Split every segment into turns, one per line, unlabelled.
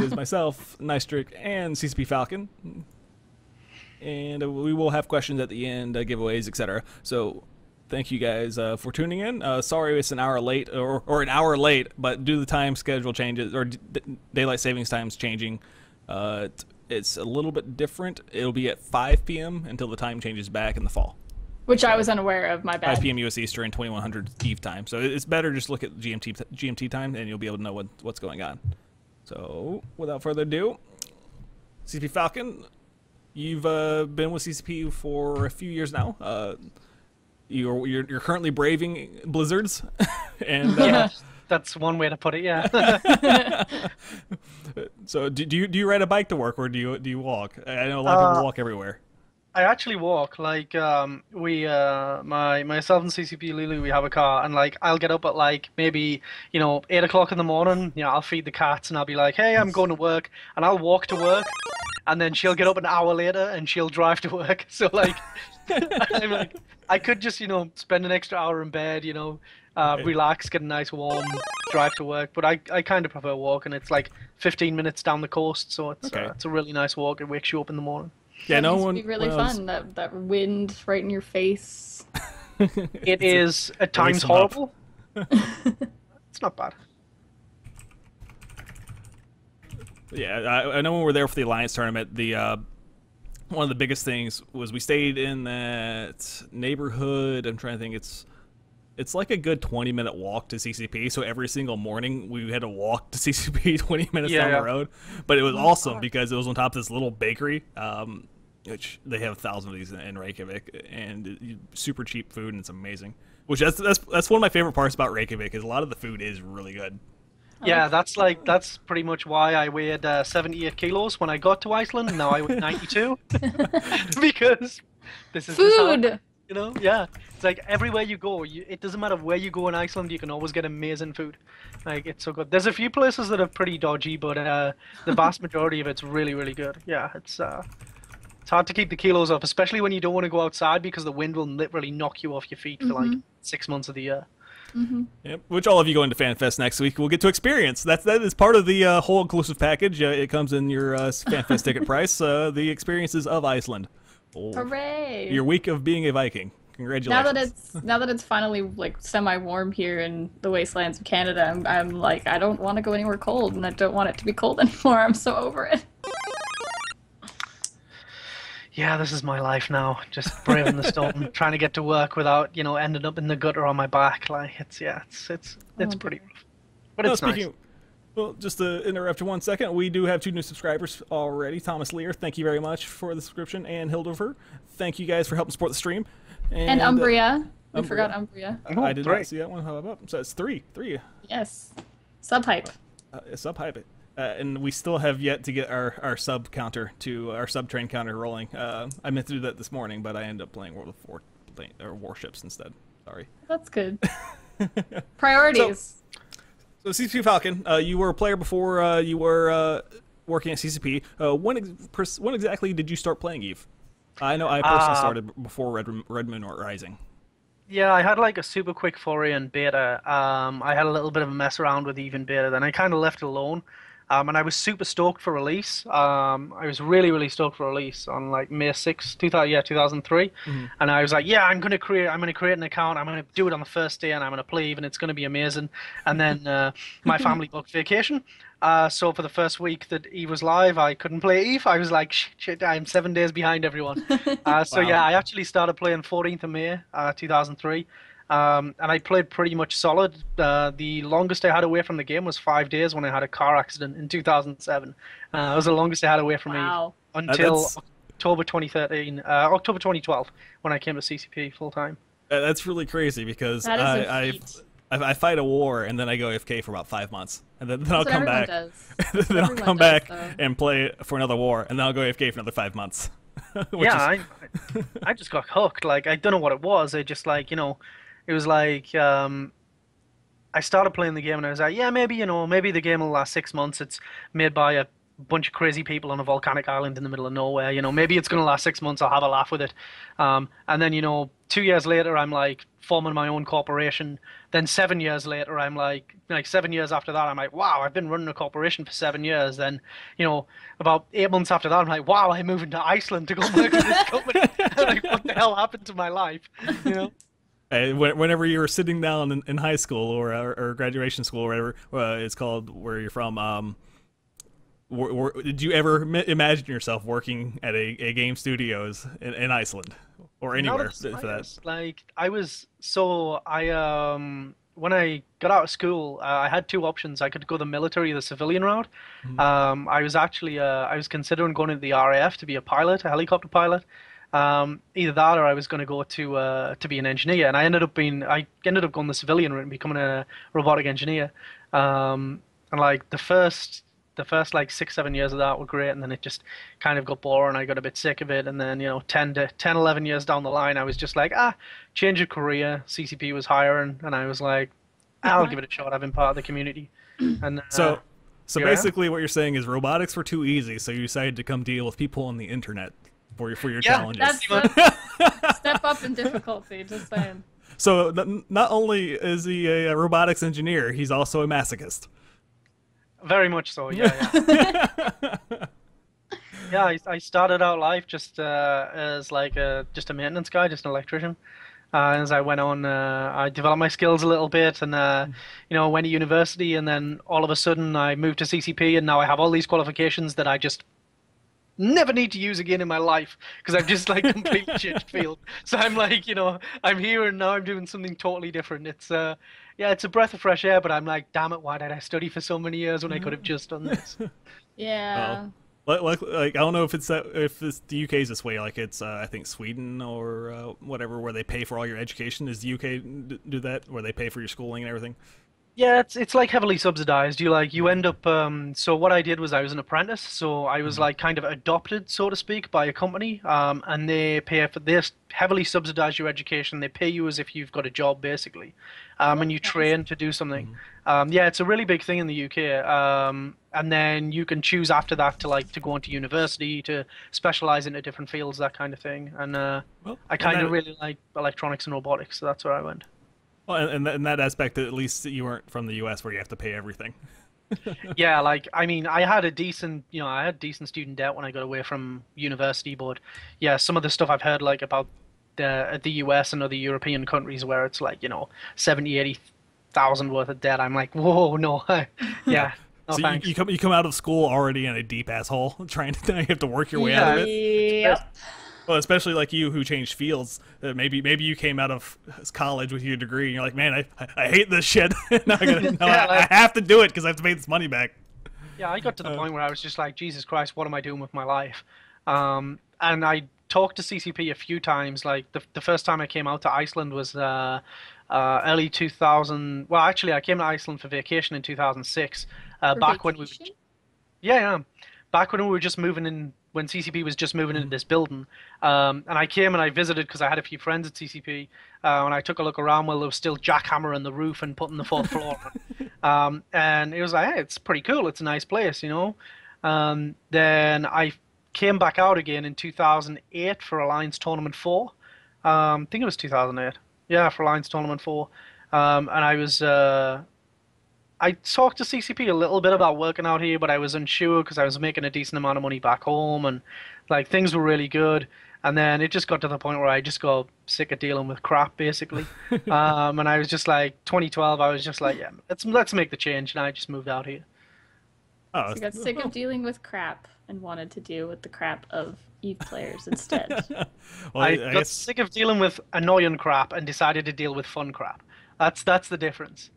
is myself, Nystrik, and CCP Falcon. And we will have questions at the end, giveaways, etc. So thank you guys for tuning in. Sorry it's an hour late, or an hour late, but due to the time schedule changes, or daylight savings times changing, it's a little bit different. It'll be at 5 p.m. until the time changes back in the fall.
Which I was unaware of, my bad.
5 p.m. US Eastern, 2100 Eve time. So it's better just look at GMT time, and you'll be able to know what's going on. So without further ado, CCP Falcon, you've been with CCP for a few years now. You're currently braving blizzards, and
yeah, that's one way to put it. Yeah.
So do you ride a bike to work, or do you walk? I know a lot of people walk everywhere.
I actually walk. Like myself and CCP Lulu, we have a car, and like I'll get up at like maybe 8 o'clock in the morning. I'll feed the cats, and I'll be like, hey, I'm going to work, and I'll walk to work, and then she'll get up an hour later and she'll drive to work. So like, I'm like, I could just spend an extra hour in bed, relax, get a nice warm drive to work. But I kind of prefer walking. It's like 15 minutes down the coast, so it's a really nice walk. It wakes you up in the morning.
Yeah, that used to be really fun. That wind right in your face.
It is at times horrible. It's not bad.
Yeah, I know when we were there for the Alliance tournament, one of the biggest things was we stayed in that neighborhood. I'm trying to think. It's like a good 20-minute walk to CCP. So every single morning we had to walk to CCP 20 minutes down the road. But it was awesome because it was on top of this little bakery, which they have 1,000 of these in Reykjavik, and super cheap food, and it's amazing. Which that's one of my favorite parts about Reykjavik is a lot of the food is really good.
Yeah, that's pretty much why I weighed 78 kilos when I got to Iceland. Now I weigh 92 because this is
food.
Yeah, it's like everywhere you go, it doesn't matter where you go in Iceland, you can always get amazing food. Like, it's so good. There's a few places that are pretty dodgy, but the vast majority of it's really, really good. Yeah, it's hard to keep the kilos off, especially when you don't want to go outside because the wind will literally knock you off your feet for like 6 months of the year.
Yep. Which all of you going to FanFest next week will get to experience. That is part of the whole inclusive package. It comes in your FanFest ticket price. The experiences of Iceland. Oh.
Hooray!
Your week of being a Viking. Congratulations.
Now that it's finally like semi-warm here in the wastelands of Canada, I'm like, I don't want to go anywhere cold, and I don't want it to be cold anymore. I'm so over it.
Yeah, this is my life now. Just braving the storm, trying to get to work without, ending up in the gutter on my back. Like it's pretty rough. But it's nice.
Well, just to interrupt you 1 second, we do have 2 new subscribers already. Thomas Lear, thank you very much for the subscription, and Hildover, thank you guys for helping support the stream.
And Umbria. We forgot Umbria.
I did not see that one. How about? So it's 3.
Yes. Subhype.
Subhype. And we still have yet to get our sub counter our sub train counter rolling. I meant to do that this morning, but I ended up playing World of Warships instead. Sorry.
That's good. Priorities.
So CCP Falcon, you were a player before you were working at CCP. When exactly did you start playing EVE? I know I personally started before Red Moon Rising.
Yeah, I had like a super quick foray in beta. I had a little bit of a mess around with EVE in beta, then I kind of left it alone. And I was super stoked for release. I was really, really stoked for release on like May 6th, 2003. And I was like, yeah, I'm gonna create an account. I'm gonna do it on the first day, and I'm gonna play EVE, and it's gonna be amazing. And then my family booked vacation. So for the first week that EVE was live, I couldn't play EVE. I was like, shit, I'm 7 days behind everyone. So yeah, I actually started playing 14th of May, 2003. And I played pretty much solid. The longest I had away from the game was 5 days when I had a car accident in 2007. That was the longest I had away from EVE until October 2013, October 2012, when I came to CCP full time.
That's really crazy because I fight a war and then I go AFK for about 5 months, and then I'll come back. Then I'll come back and play for another war, and then I'll go AFK for another 5 months.
Yeah, I just got hooked. Like, I don't know what it was. I just like, it was like I started playing the game and I was like, yeah, maybe the game will last 6 months. It's made by a bunch of crazy people on a volcanic island in the middle of nowhere. You know, maybe it's going to last 6 months. I'll have a laugh with it. And then, you know, 2 years later, I'm like forming my own corporation. Then 7 years later, I'm like 7 years after that, I'm like, wow, I've been running a corporation for 7 years. Then, you know, about 8 months after that, I'm like, wow, I'm moving to Iceland to go work for this company. I'm like, what the hell happened to my life? You know?
Whenever you were sitting down in high school or graduation school or whatever it's called, where you're from, did you ever imagine yourself working at a game studios in Iceland or anywhere for that?
Like when I got out of school, I had two options. I could go the military or the civilian route. I was actually I was considering going into the RAF to be a pilot, a helicopter pilot. Either that or I was going to go to be an engineer, and I ended up going the civilian route and becoming a robotic engineer. And like the first like 6-7 years of that were great, and then it just kind of got boring. I got a bit sick of it, and then, you know, 10-11 years down the line, I was just like, change of career. CCP was hiring, and I was like, I'll give it a shot. I've been part of the community. And
so basically what you're saying is robotics were too easy, so you decided to come deal with people on the internet for your challenges.
That's step up in difficulty, just saying.
So not only is he a robotics engineer, he's also a masochist.
Very much so, yeah. Yeah, I started out life just as like just a maintenance guy, just an electrician. As I went on, I developed my skills a little bit, and you know, went to university, and then all of a sudden I moved to CCP, and now I have all these qualifications that I just never need to use again in my life, because I've just like completely changed field. So I'm like, you know, I'm here and now I'm doing something totally different. It's yeah, it's a breath of fresh air, but I'm like, damn it, why did I study for so many years when I could have just done this?
Yeah.
Like I don't know if it's the UK's this way. Like it's I think Sweden or whatever, where they pay for all your education. Does the UK do that, where they pay for your schooling and everything?
Yeah, it's like heavily subsidized. You end up so what I did was I was an apprentice, so I was like kind of adopted, so to speak, by a company, and they heavily subsidize your education. They pay you as if you've got a job, basically, and you train to do something. Yeah, it's a really big thing in the UK. And then you can choose after that to go into university, to specialize into different fields, that kind of thing. And I kind of really like electronics and robotics, so that's where I went.
Well, and in that aspect, at least you weren't from the U.S. where you have to pay everything.
Yeah, like, I mean, I had decent student debt when I got away from university, but yeah, some of the stuff I've heard like about the U.S. and other European countries where it's like, you know, 70,000-80,000 worth of debt, I'm like, whoa, no, yeah. No,
so you come out of school already in a deep asshole, trying to you have to work your way out of it.
Yep.
Well, especially like you who changed fields. Maybe you came out of college with your degree and you're like, man, I hate this shit. I have to do it because I have to pay this money back.
Yeah, I got to the point where I was just like, Jesus Christ, what am I doing with my life? And I talked to CCP a few times. Like the first time I came out to Iceland was early 2000. Well, actually, I came to Iceland for vacation in 2006. Back when we were just moving in. When CCP was just moving into this building, and I came and I visited because I had a few friends at CCP, and I took a look around while there was still jackhammering the roof and putting the fourth floor on. And it was like, hey, it's pretty cool. It's a nice place, you know. Then I came back out again in 2008 for Alliance Tournament 4. I think it was 2008. Yeah, for Alliance Tournament 4. And I was... I talked to CCP a little bit about working out here, but I was unsure because I was making a decent amount of money back home, and like things were really good. And then it just got to the point where I just got sick of dealing with crap, basically. And I was just like, 2012, I was just like, yeah, let's make the change, and I just moved out here.
Oh, so you got sick of dealing with crap and wanted to deal with the crap of EVE players instead.
Well, I got sick of dealing with annoying crap and decided to deal with fun crap. That's the difference.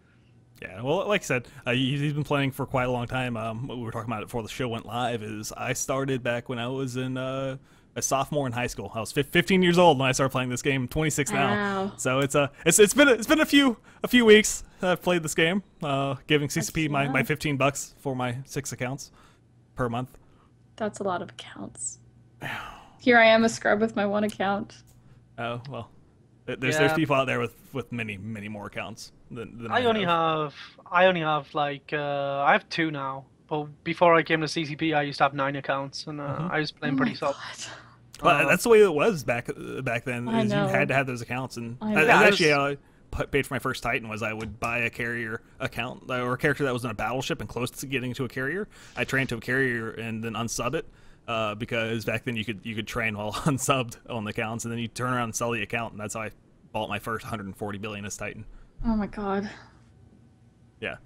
Yeah, well, like I said, he's been playing for quite a long time. What we were talking about it before the show went live is I started back when I was in a sophomore in high school. I was 15 years old when I started playing this game. I'm 26 now.
Wow.
So it's been a few weeks that I've played this game. Giving CCP my $15 for my 6 accounts per month.
That's a lot of accounts. Here I am, a scrub with my 1 account.
Oh well, there's people out there with many more accounts than
I only have like I have 2 now. but before I came to CCP, I used to have 9 accounts, and I was playing pretty solid.
Well, that's the way it was back then.
I
Is you
know.
had to have those accounts, and
I know.
that's actually how I paid for my first Titan. Was I would buy a carrier account or a character that was in a battleship and close to getting to a carrier. I trained to a carrier and then unsub it because back then you could train while unsubbed on the accounts, and then you turn around and sell the account, and that's how I bought my first 140 billionist Titan.
Oh my god.
Yeah.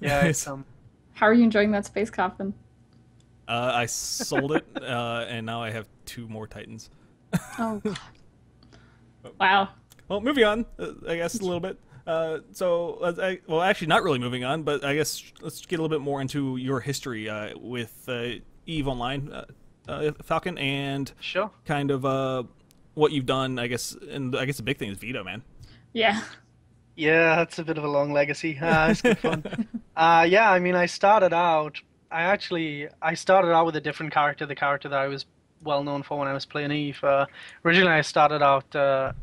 Yeah, it's
How are you enjoying that space coffin?
I sold it, and now I have 2 more Titans.
Oh god. Wow.
Well, moving on, I guess a little bit. Well, actually, not really moving on, but I guess let's get a little bit more into your history with EVE Online, Falcon, and
sure.
kind of what you've done. I guess, and I guess the big thing is VETO, man.
Yeah.
Yeah, that's a bit of a long legacy. It's good fun. Yeah, I mean, I started out with a different character, the character that I was well known for when I was playing EVE. Originally, I started out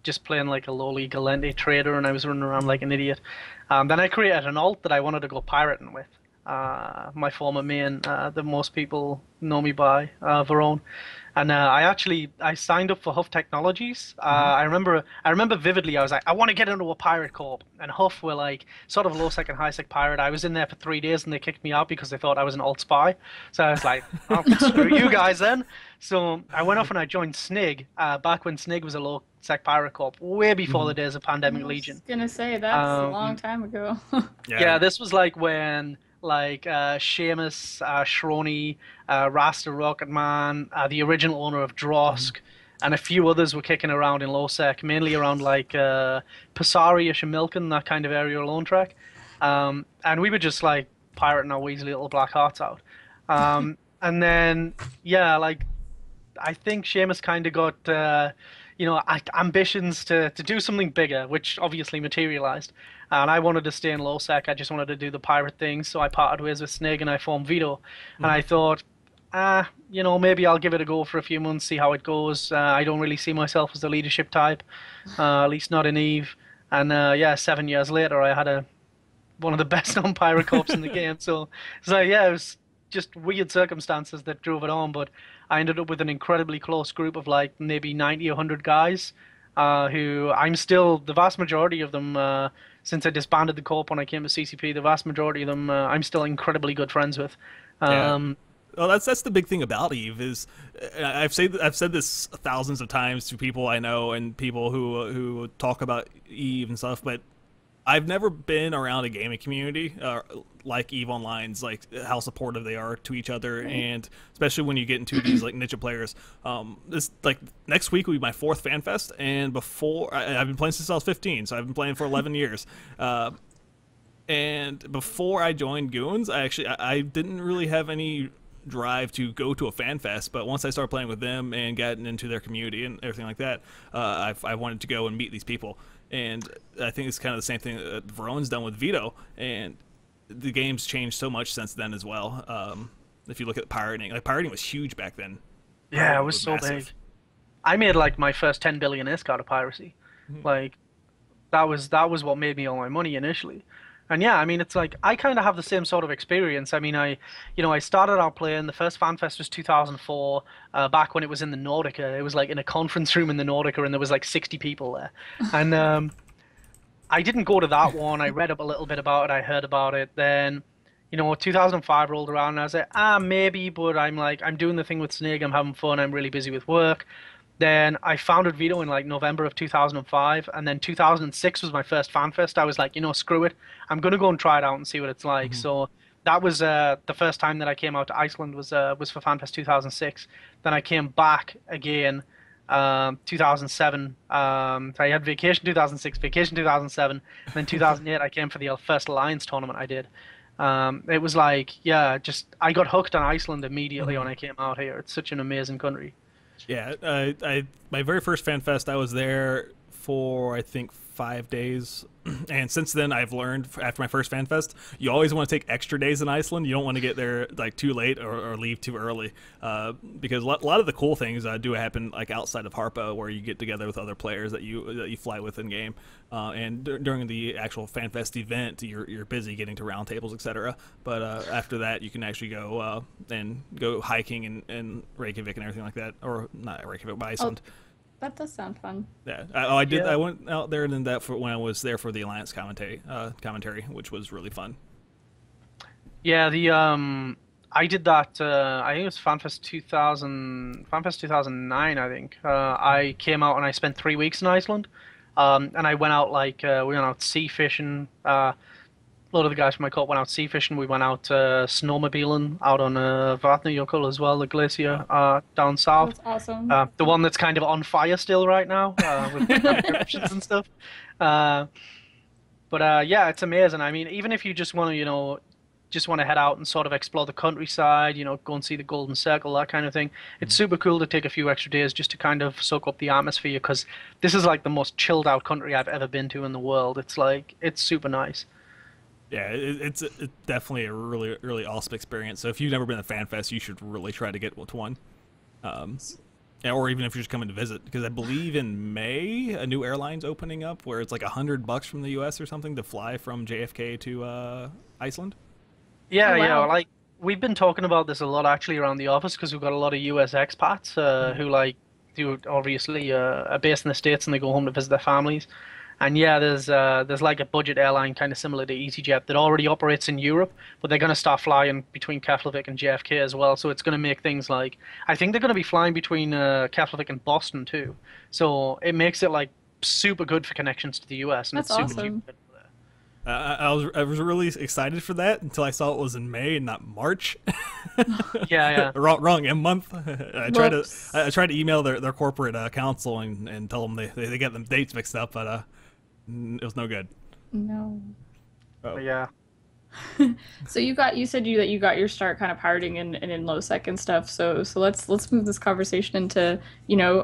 just playing like a lowly Galente trader, and I was running around like an idiot. Then I created an alt that I wanted to go pirating with. My former main, that most people know me by, Verone. And I signed up for Huff Technologies. I remember vividly. I was like, I want to get into a pirate corp, and Huff were like sort of low sec and high sec pirate. I was in there for 3 days, and they kicked me out because they thought I was an alt spy. So I was like, oh, screw you guys then. So I went off and I joined SNIG back when SNIG was a low sec pirate corp, way before the days of Pandemic Legion.
I was gonna say that's a long time ago.
Yeah, this was like when Seamus, Shroni, Rasta Rocketman, the original owner of Drosk, and a few others were kicking around in low sec, mainly around like Passari-ish and Milken, that kind of area alone track. And we were just like pirating our Weasley little black hearts out. And then, yeah, like I think Seamus kind of got ambitions to do something bigger, which obviously materialized. And I wanted to stay in low sec. I just wanted to do the pirate thing, so I parted ways with SNIG and I formed VETO. And I thought, maybe I'll give it a go for a few months, see how it goes. I don't really see myself as the leadership type, at least not in EVE. And 7 years later, I had one of the best non-pirate corps in the game. So yeah, it was just weird circumstances that drove it on, but I ended up with an incredibly close group of like maybe 90 or 100 guys who I'm still, the vast majority of them, since I disbanded the corp when I came to CCP, the vast majority of them I'm still incredibly good friends with.
Well, that's the big thing about EVE is I've said this thousands of times to people I know and people who talk about EVE and stuff, but I've never been around a gaming community like EVE Online's, like how supportive they are to each other, and especially when you get into these like niche players. This like next week will be my 4th FanFest, and before I've been playing since I was 15, so I've been playing for 11 years. And before I joined Goons, I didn't really have any drive to go to a FanFest, but once I started playing with them and gotten into their community and everything like that, I wanted to go and meet these people. And I think it's kind of the same thing that Verone's done with VETO, and the game's changed so much since then as well. If you look at pirating, like pirating was huge back then.
Yeah, it was so massive. Big. I made like my first 10 billion ISK out of piracy. Like that was what made me all my money initially. And yeah, I mean, it's like I kind of have the same sort of experience. I mean, I started out playing. The first FanFest was 2004, back when it was in the Nordica. It was like in a conference room in the Nordica, and there was like 60 people there. And I didn't go to that one. I read up a little bit about it. I heard about it. Then, 2005 rolled around, and I was like, maybe, but I'm doing the thing with SNIG. I'm having fun. I'm really busy with work. Then I founded VETO in like November of 2005, and then 2006 was my first FanFest. I was like, screw it. I'm going to go and try it out and see what it's like. So that was the first time that I came out to Iceland was for FanFest 2006. Then I came back again 2007. I had vacation 2006, vacation 2007, and then 2008 I came for the first Alliance tournament I did. It was like, I got hooked on Iceland immediately when I came out here. It's such an amazing country.
Yeah, my very first FanFest, I was there for I think 5 days, and since then I've learned after my first FanFest, you always want to take extra days in Iceland. You don't want to get there like too late or leave too early, because a lot of the cool things do happen like outside of Harpo, where you get together with other players that you fly with in game, and during the actual FanFest event, you're busy getting to round tables, etc. But after that, you can actually go and go hiking in Reykjavik and everything like that, or not Reykjavik, but Iceland.
Oh, that does sound fun.
Yeah, I did. Yeah. I went out there and then that for when I was there for the Alliance commentary, which was really fun.
Yeah, I did that. I think it was FanFest 2009. I think I came out and I spent 3 weeks in Iceland, and I went out we went out sea fishing. A lot of the guys from my co-op went out sea fishing. We went out snowmobiling out on Vatnajökull as well, the glacier down south.
That's awesome.
The one that's kind of on fire still right now with eruptions and stuff. Yeah, it's amazing. I mean, even if you just want to, just want to head out and sort of explore the countryside, go and see the Golden Circle, that kind of thing. It's super cool to take a few extra days just to kind of soak up the atmosphere, because this is like the most chilled out country I've ever been to in the world. It's super nice.
Yeah, it's definitely a really, really awesome experience. So if you've never been to FanFest, you should really try to get to one. Or even if you're just coming to visit, because I believe in May a new airline's opening up where it's like $100 from the U.S. or something to fly from JFK to Iceland.
Yeah,
oh, wow.
yeah. Like we've been talking about this a lot actually around the office, because we've got a lot of U.S. expats who do obviously are based in the States and they go home to visit their families. And yeah, there's like a budget airline kind of similar to EasyJet that already operates in Europe, but they're going to start flying between Keflavik and JFK as well. So it's going to make things like, I think they're going to be flying between Keflavik and Boston too. So it makes it like super good for connections to the US. And
That's
it's super
awesome.
cheap.
I was really excited for that until I saw it was in May and not March.
Yeah.
wrong month. I tried to email their corporate counsel and tell them they get them dates mixed up, but it was no good.
No.
Oh.
But yeah.
So you said that you got your start kind of pirating in nullsec and stuff. So let's move this conversation into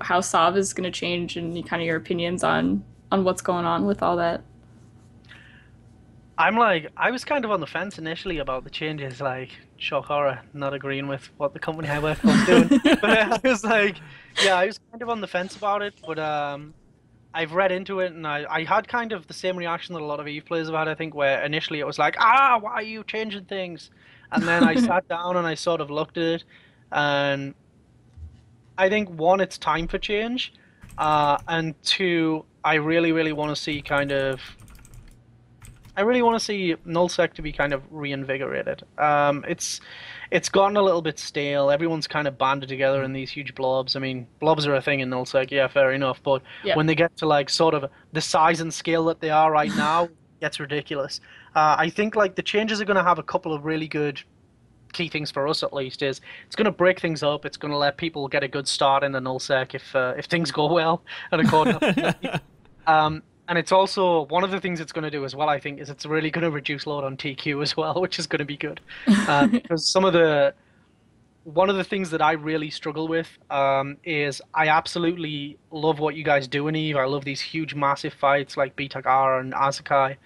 how SOV is going to change and kind of your opinions on what's going on with all that.
I was kind of on the fence initially about the changes, shock horror, not agreeing with what the company I work for was doing. But I was I was kind of on the fence about it, but I've read into it, and I had kind of the same reaction that a lot of EVE players have had, I think, where initially it was like, why are you changing things? And then I sat down and I sort of looked at it, and I think, one, it's time for change, and two, I really, really want to see nullsec to be kind of reinvigorated. It's gotten a little bit stale. Everyone's kind of banded together in these huge blobs. I mean, blobs are a thing in nullsec, yeah, fair enough. But when they get to sort of the size and scale that they are right now, it gets ridiculous. I think the changes are going to have a couple of really good key things for us, at least. Is it's going to break things up. It's going to let people get a good start in the nullsec if things go well and according to and it's also, one of the things it's going to do as well, I think, is it's really going to reduce load on TQ as well, which is going to be good. Because one of the things that I really struggle with is I absolutely love what you guys do in EVE. I love these huge, massive fights like BTAC-R and Asakai.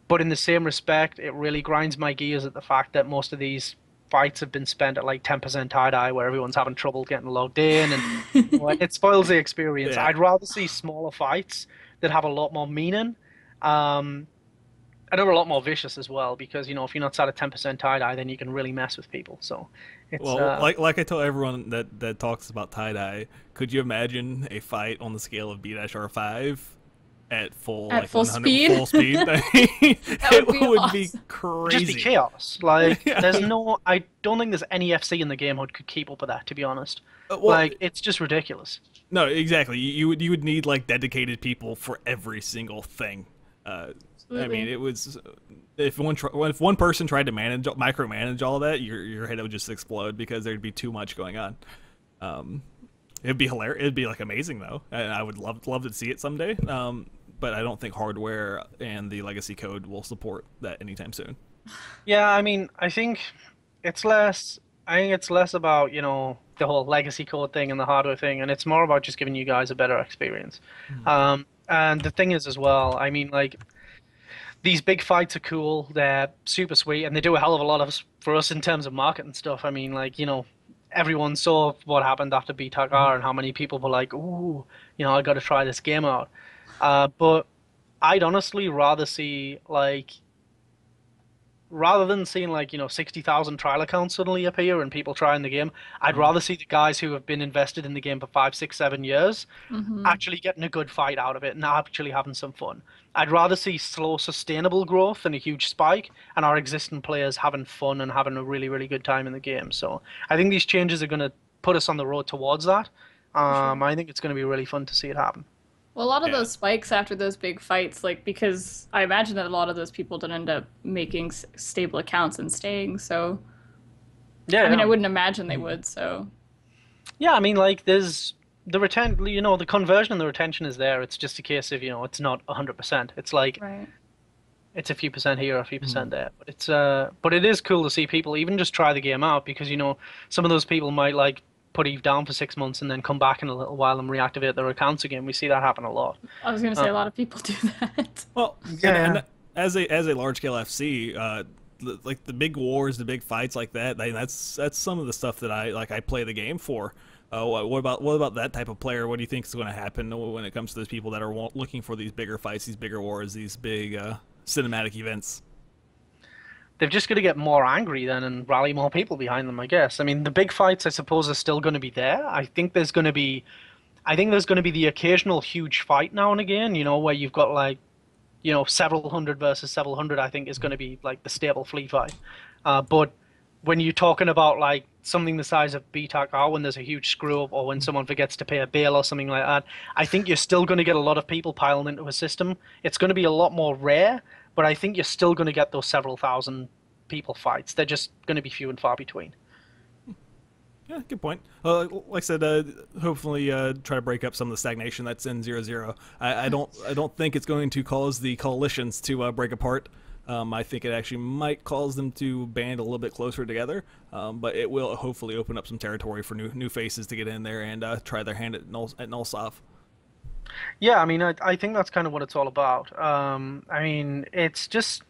But in the same respect, it really grinds my gears at the fact that most of these fights have been spent at 10% TIDI, where everyone's having trouble getting logged in, and it spoils the experience. Yeah. I'd rather see smaller fights that have a lot more meaning, and are a lot more vicious as well, because if you're not sat at 10% TIDI, then you can really mess with people. So it's
like I tell everyone that talks about TIDI, could you imagine a fight on the scale of B-R5 at full speed? Full speed. It would be crazy.
Just be chaos. I don't think there's any FC in the game who could keep up with that, to be honest. It's just ridiculous.
No, exactly. You would need dedicated people for every single thing. I mean, it was if one person tried to micromanage all that, your head would just explode, because there'd be too much going on. It'd be hilarious. It'd be amazing though, and I would love to see it someday. But I don't think hardware and the legacy code will support that anytime soon.
Yeah, I mean, I think it's less about the whole legacy code thing and the hardware thing, and it's more about just giving you guys a better experience. And And the thing is as well, I mean, like, these big fights are cool. They're super sweet, and they do a hell of a lot of for us in terms of market and stuff. I mean, like, everyone saw what happened after BTAR and how many people were like, "Ooh, I got to try this game out." But I'd honestly rather see like rather than seeing like 60,000 trial accounts suddenly appear and people trying the game, I'd rather see the guys who have been invested in the game for 5, 6, 7 years actually getting a good fight out of it and actually having some fun. I'd rather see slow, sustainable growth than a huge spike, and our existing players having fun and having a really, really good time in the game. So I think these changes are going to put us on the road towards that. I think it's going to be really fun to see it happen.
Well, a lot of those spikes after those big fights, like, because I imagine that a lot of those people didn't end up making stable accounts and staying, so...
Yeah,
I mean, I wouldn't imagine they would, so...
Yeah, I mean, like, there's... The the conversion and the retention is there. It's just a case of, it's not 100%. It's like...
Right.
It's a few percent here, a few percent there. But it is cool to see people even just try the game out, because, some of those people might, like, put Eve down for 6 months and then come back in a little while and reactivate their accounts again. We see that happen a lot.
I was going to say a lot of people do that.
Well, and as a large scale FC, like the big wars, the big fights like that, that's some of the stuff that I play the game for. What about that type of player? What do you think is going to happen when it comes to those people that are looking for these bigger fights, these bigger wars, these big cinematic events?
They've just got to get more angry then and rally more people behind them, I guess. I mean, the big fights, I suppose, are still going to be there. I think there's going to be the occasional huge fight now and again, where you've got like, several hundred versus several hundred, I think is going to be like the staple fleet fight. But when you're talking about like something the size of BTAR, when there's a huge screw up or when someone forgets to pay a bail or something like that, I think you're still going to get a lot of people piling into a system. It's going to be a lot more rare, but I think you're still going to get those several thousand people fights. They're just going to be few and far between.
Yeah, good point. Like I said, hopefully try to break up some of the stagnation that's in 0-0. I don't think it's going to cause the coalitions to break apart. I think it actually might cause them to band a little bit closer together, but it will hopefully open up some territory for new faces to get in there and try their hand at nullsec.
Yeah, I mean, I think that's kind of what it's all about. I mean, it's just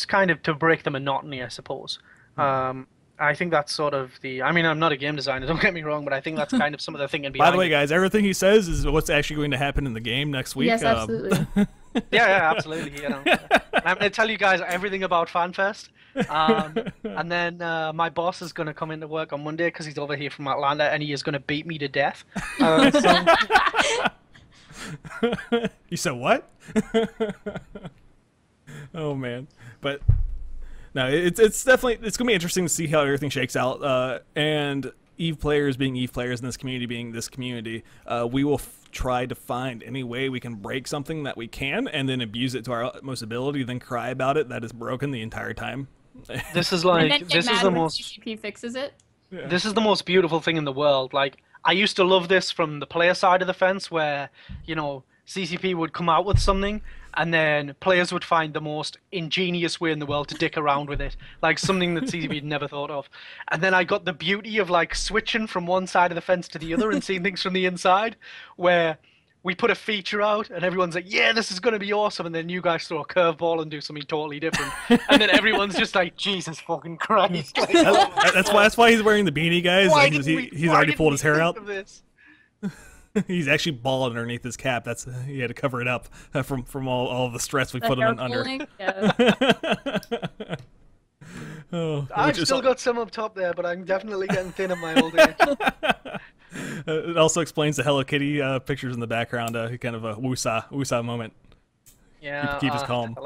kind of to break the monotony, I suppose. I think that's sort of the... I mean, I'm not a game designer, don't get me wrong, but I think that's kind of some of the thinking behind
By the way, guys, everything he says is what's actually going to happen in the game next week.
Yes, absolutely.
Yeah, absolutely. I'm going to tell you guys everything about FanFest. And then my boss is going to come into work on Monday because he's over here from Atlanta, and he is going to beat me to death.
You said what? Oh, man. But... no, it's definitely going to be interesting to see how everything shakes out. And Eve players being Eve players, and this community being this community, we will try to find any way we can break something that we can, and then abuse it to our utmost ability, then cry about it that is broken the entire time.
This is like
and then
this is the most
CCP fixes it.
Yeah.
This is the most beautiful thing in the world. Like, I used to love this from the player side of the fence, where CCP would come out with something, and then players would find the most ingenious way in the world to dick around with it, like something that CCP had never thought of. And then I got the beauty of like switching from one side of the fence to the other and seeing things from the inside, where we put a feature out and everyone's like, yeah, this is going to be awesome, and then you guys throw a curveball and do something totally different, and then everyone's just like, Jesus fucking Christ. Like,
that's why he's wearing the beanie, guys.
Why
Like,
didn't
he's already pulled his hair
think
out.
of this?
He's actually bald underneath his cap. That's he had to cover it up from all the stress we put him under.
Yeah.
I've still got some up top there, but I'm definitely getting thin in my old age.
It also explains the Hello Kitty pictures in the background. Kind of a woosah moment.
Yeah,
keep us calm.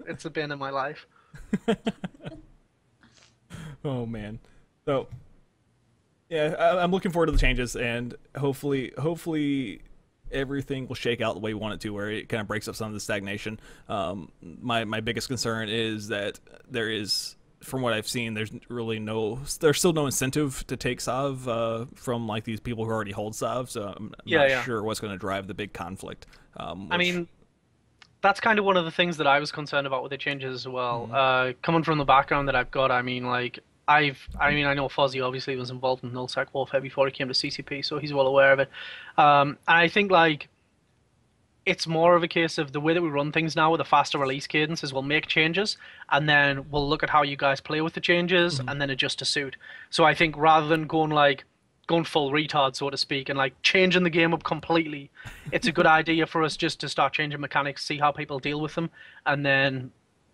It's a been in my life.
Oh man. So yeah, I'm looking forward to the changes, and hopefully everything will shake out the way we want it to, where it kind of breaks up some of the stagnation. My biggest concern is that there is, from what I've seen, there's still no incentive to take Sav from like these people who already hold Sav, so I'm not sure what's going to drive the big conflict.
I mean, that's kind of one of the things that I was concerned about with the changes as well. Coming from the background that I've got, I mean, like, I know Fozzie obviously was involved in nullsec warfare before he came to CCP, so he's well aware of it. And I think, like, it's more of a case of the way that we run things now with a faster release cadence is we'll make changes and then we'll look at how you guys play with the changes and then adjust to suit. So I think rather than going full retard, so to speak, and like changing the game up completely, it's a good idea for us just to start changing mechanics, see how people deal with them, and then,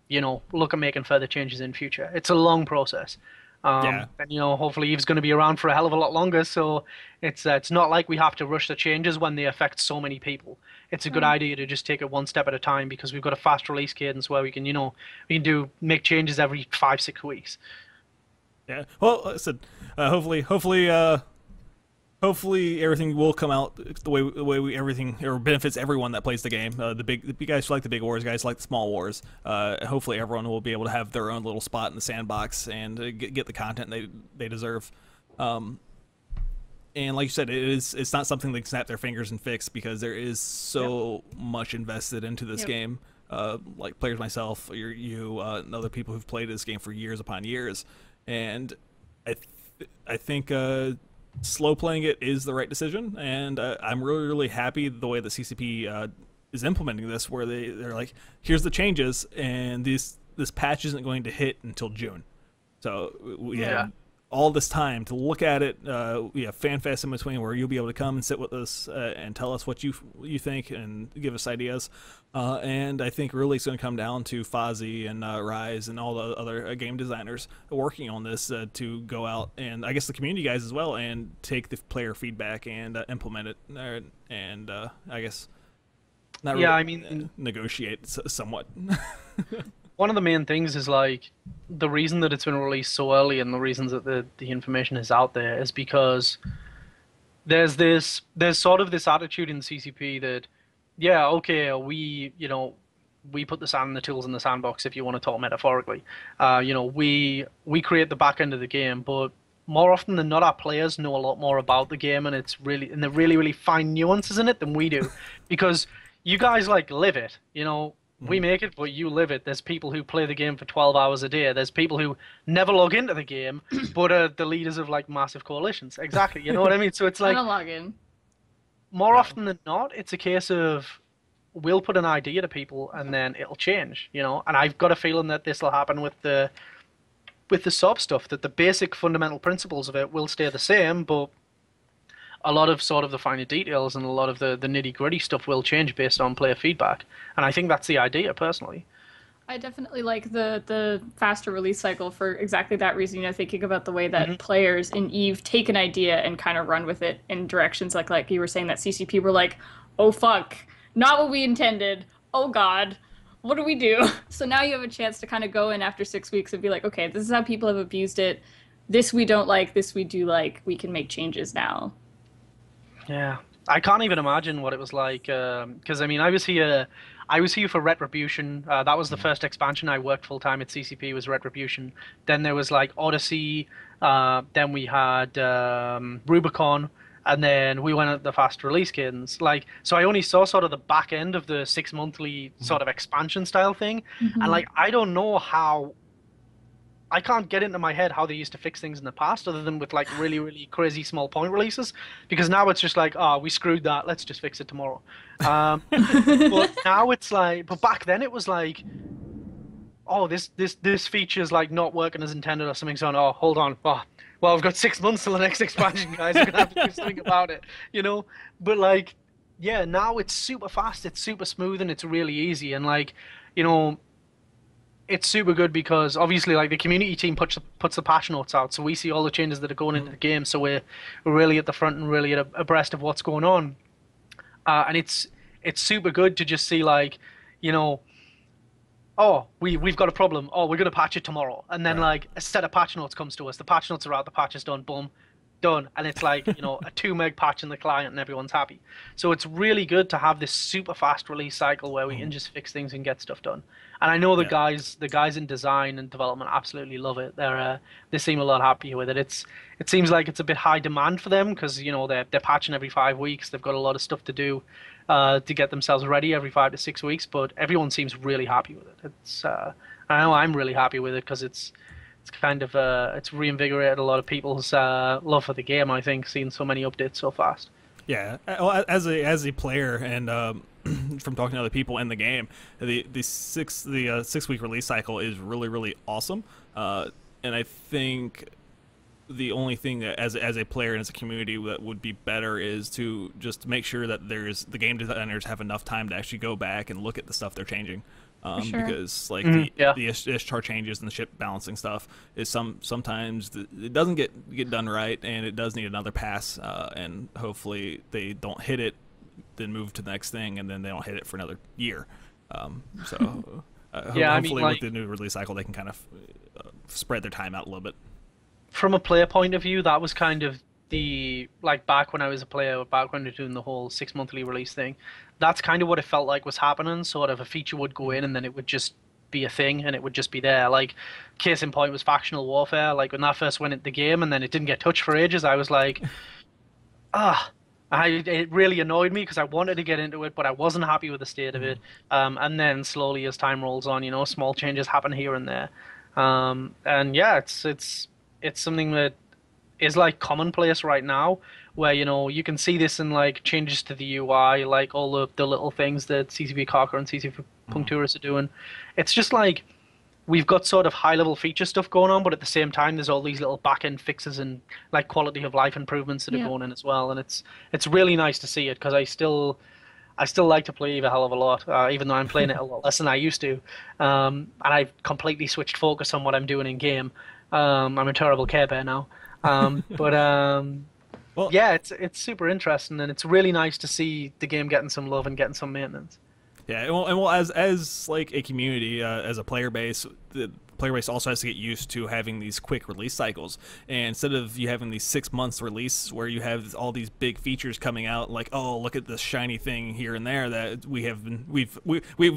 you know, look at making further changes in future. It's a long process. And, you know, hopefully Eve's going to be around for a hell of a lot longer, so it's not like we have to rush the changes when they affect so many people. It's a good idea to just take it one step at a time because we've got a fast release cadence where we can, you know, make changes every 5-6 weeks.
Yeah. Well, listen, hopefully everything will come out the way everything or benefits everyone that plays the game. The guys who like the big wars, guys who like the small wars. Hopefully everyone will be able to have their own little spot in the sandbox and get the content they deserve. And like you said, it's not something they can snap their fingers and fix because there is so much invested into this game. Like players myself, you and other people who've played this game for years upon years, and I think slow playing it is the right decision, and I'm really happy the way the CCP is implementing this, where they're like, here's the changes, and this patch isn't going to hit until June, so we have all this time to look at it. We have FanFest in between where you'll be able to come and sit with us and tell us what you think and give us ideas. And I think really it's going to come down to Fozzie and Rise and all the other game designers working on this to go out, and I guess the community guys as well, and take the player feedback and implement it, and I guess not really negotiate somewhat.
One of the main things is like the reason that it's been released so early and the reasons that the information is out there is because there's sort of this attitude in CCP that, yeah, okay, we put the sand and the tools in the sandbox, if you want to talk metaphorically. You know, we create the back end of the game, but more often than not, our players know a lot more about the game, and they really find nuances in it than we do, because you guys like live it, you know. We make it, but you live it. There's people who play the game for 12 hours a day. There's people who never log into the game, but are the leaders of like massive coalitions. Exactly. You know what I mean? So it's like,
I don't log in.
More often than not, it's a case of we'll put an idea to people and then it'll change, you know. And I've got a feeling that this will happen with the sub stuff, that the basic fundamental principles of it will stay the same, but a lot of sort of the finer details and a lot of the nitty-gritty stuff will change based on player feedback. And I think that's the idea, personally.
I definitely like the faster release cycle for exactly that reason. You know, thinking about the way that players in EVE take an idea and kind of run with it in directions like you were saying, that CCP were like, oh fuck, not what we intended. Oh god, what do we do? So now you have a chance to kind of go in after 6 weeks and be like, okay, this is how people have abused it. This we don't like, this we do like. We can make changes now.
Yeah, I can't even imagine what it was like, because I mean, I was here for Retribution. That was the first expansion I worked full time at CCP, was Retribution. Then there was like Odyssey. Then we had Rubicon, and then we went at the fast release cadence. Like, so I only saw sort of the back end of the 6 monthly sort of expansion style thing, and like I don't know how. I can't get into my head how they used to fix things in the past, other than with like really crazy small point releases, because now it's just like, oh, we screwed that, let's just fix it tomorrow. But now it's like, but back then it was like, oh, this feature's like not working as intended or something. So, oh, hold on, well, I've got 6 months till the next expansion, guys. We're gonna have to do something about it, you know. But like, yeah, now it's super fast, it's super smooth, and it's really easy, and like, you know. It's super good because obviously, like, the community team puts the patch notes out, so we see all the changes that are going into the game. So we're really at the front and really abreast of what's going on, and it's super good to just see, like, you know, oh, we've got a problem. Oh, we're gonna patch it tomorrow, and then like a set of patch notes comes to us. The patch notes are out. The patch is done. Boom. Done. And it's like, you know, a 2 meg patch in the client and everyone's happy. So it's really good to have this super fast release cycle where we can just fix things and get stuff done. And I know the guys in design and development absolutely love it. They seem a lot happier with it. It seems like it's a bit high demand for them because, you know, they're patching every 5 weeks. They've got a lot of stuff to do to get themselves ready every 5 to 6 weeks, but everyone seems really happy with it. I know I'm really happy with it because it's kind of it's reinvigorated a lot of people's love for the game, I think, seeing so many updates so fast.
Yeah, well, as a player and from talking to other people in the game, the 6 week release cycle is really awesome. And I think the only thing that as a player and as a community that would be better is to just make sure that the game designers have enough time to actually go back and look at the stuff they're changing.
Sure.
Because like
Mm-hmm.
the Ishtar changes and the ship balancing stuff is sometimes it doesn't get done right, and it does need another pass, and hopefully they don't hit it, then move to the next thing, and then they don't hit it for another year. So
Yeah, I mean,
hopefully
like-
with the new release cycle they can kind of spread their time out a little bit.
From a player point of view, that was kind of back when I was a player, back when we were doing the whole 6 monthly release thing, that's kind of what it felt like was happening. Sort of a feature would go in and then it would just be a thing and it would just be there. Like, case in point was factional warfare. Like, when that first went into the game and then it didn't get touched for ages, I was like, it really annoyed me because I wanted to get into it, but I wasn't happy with the state of it. And then slowly as time rolls on, small changes happen here and there. And yeah, it's something that is like commonplace right now, where you can see this in like changes to the UI, like all the little things that CCP Karka and CCP Puncturus are doing. It's just like we've got sort of high level feature stuff going on, but at the same time there's all these little back end fixes and like quality of life improvements that are going in as well, and it's really nice to see it because I still like to play Eve a hell of a lot, even though I'm playing it a lot less than I used to, and I've completely switched focus on what I'm doing in game. I'm a terrible Care Bear now. Well, yeah, it's super interesting, and it's really nice to see the game getting some love and getting some maintenance.
Yeah, well, as like a community, as a player base, the player base also has to get used to having these quick release cycles. And instead of you having these 6 months release where you have all these big features coming out, like, oh, look at this shiny thing here and there that we've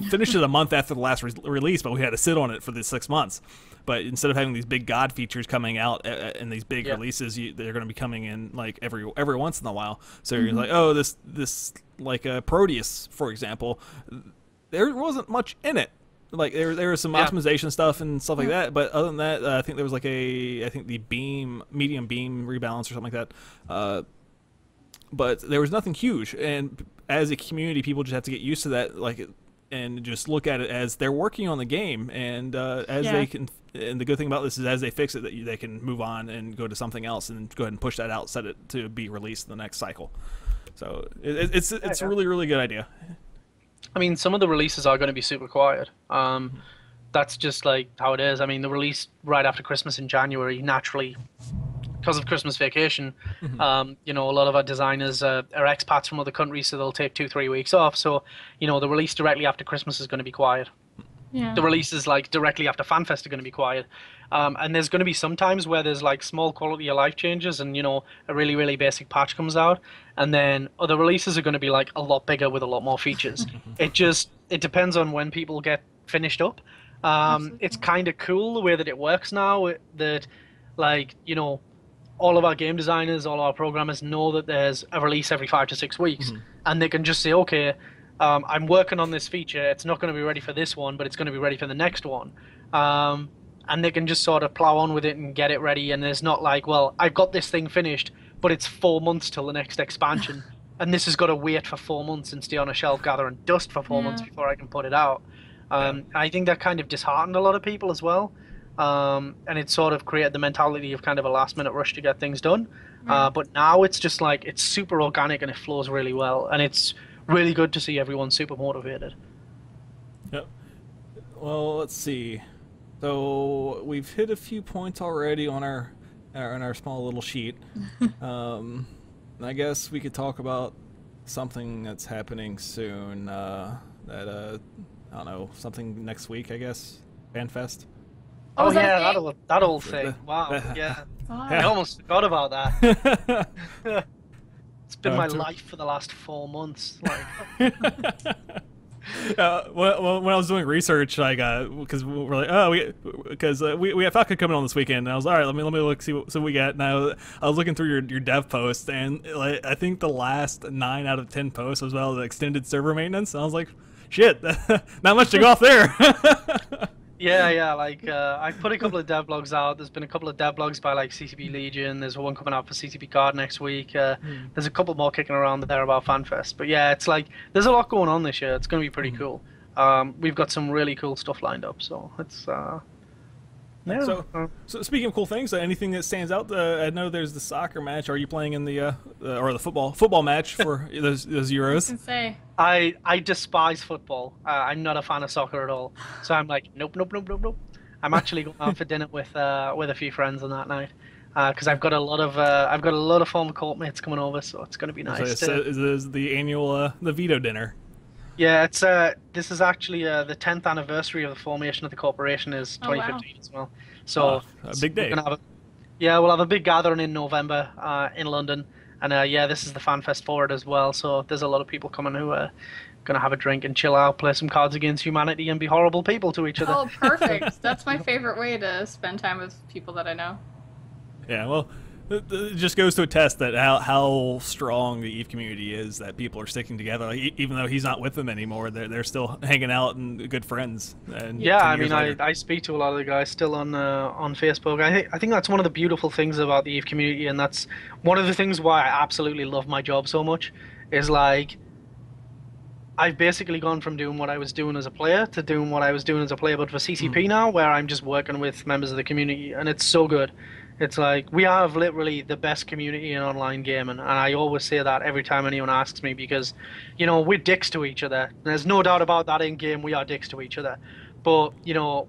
finished it a month after the last release, but we had to sit on it for the 6 months. But instead of having these big god features coming out and these big releases, they're going to be coming in like every once in a while. So you're like, oh, this like Proteus, for example, there wasn't much in it. Like there was some optimization stuff and stuff like that, but other than that, I think there was like the medium beam rebalance or something like that. But there was nothing huge, and as a community, people just have to get used to that, like, and just look at it as they're working on the game, and as they can. And the good thing about this is, as they fix it, that they can move on and go to something else, and go ahead and push that out, set it to be released in the next cycle. So it's a really good idea.
I mean, some of the releases are going to be super quiet. That's just like how it is. I mean, the release right after Christmas in January, naturally, because of Christmas vacation, a lot of our designers are expats from other countries, so they'll take 2-3 weeks off. So, the release directly after Christmas is going to be quiet.
Yeah.
The releases like directly after FanFest are going to be quiet. And there's going to be some times where there's like small quality of life changes and, a really basic patch comes out. And then other releases are going to be like a lot bigger with a lot more features. It depends on when people get finished up. It's kind of cool the way that it works now, that like, all of our game designers, all our programmers know that there's a release every 5 to 6 weeks. And they can just say, okay, I'm working on this feature. It's not going to be ready for this one, but it's going to be ready for the next one. And they can just sort of plow on with it and get it ready. And there's not like, well, I've got this thing finished, but it's 4 months till the next expansion. And this has got to wait for 4 months and stay on a shelf gathering dust for 4 months before I can put it out. I think that kind of disheartened a lot of people as well. And it sort of created the mentality of kind of a last minute rush to get things done. But now it's just like, it's super organic and it flows really well. And it's really good to see everyone super motivated.
Yep. Well, let's see. So we've hit a few points already on our small little sheet. I guess we could talk about something that's happening soon. That I don't know, something next week, I guess. FanFest.
Oh yeah, that old thing. Wow. Yeah. I almost forgot about that. It's been my life for the last 4 months. Like.
Well, when I was doing research, like, because we're like, we have Falcon coming on this weekend, and I was all right. Let me look, see what we got. Now I was looking through your dev posts, and like, I think the last 9 out of 10 posts was about the extended server maintenance. And I was like, shit, not much to go off there.
Yeah. Like I put a couple of devlogs out. There's been a couple of devlogs by like CCP Legion. There's one coming out for CCP Guard next week. There's a couple more kicking around there about FanFest. But yeah, it's like there's a lot going on this year. It's going to be pretty cool. We've got some really cool stuff lined up. So it's yeah.
So speaking of cool things, anything that stands out? I know there's the soccer match. Are you playing in the or the football match for those Euros?
I can say.
I despise football. I'm not a fan of soccer at all. So I'm like, nope. I'm actually going out for dinner with a few friends on that night because I've got a lot of former court mates coming over, so it's going to be nice.
So this is the annual the VETO dinner.
Yeah, it's this is actually the 10th anniversary of the formation of the corporation is 2015 as well. So
a big day.
We'll have a big gathering in November in London, and yeah, this is the FanFest for it as well. So there's a lot of people coming who are gonna have a drink and chill out, play some Cards Against Humanity, and be horrible people to each other.
Oh, perfect! That's my favorite way to spend time with people that I know.
Yeah, well, it just goes to attest that how strong the EVE community is, that people are sticking together. Like, even though he's not with them anymore, they're still hanging out and good friends. And
yeah, I mean, I speak to a lot of the guys still on Facebook. I think that's one of the beautiful things about the EVE community, and that's one of the things why I absolutely love my job so much. Is like I've basically gone from doing what I was doing as a player to doing what I was doing as a player, but for CCP now, where I'm just working with members of the community, and it's so good. It's like we have literally the best community in online gaming, and I always say that every time anyone asks me because, you know, we're dicks to each other. There's no doubt about that in game. We are dicks to each other, but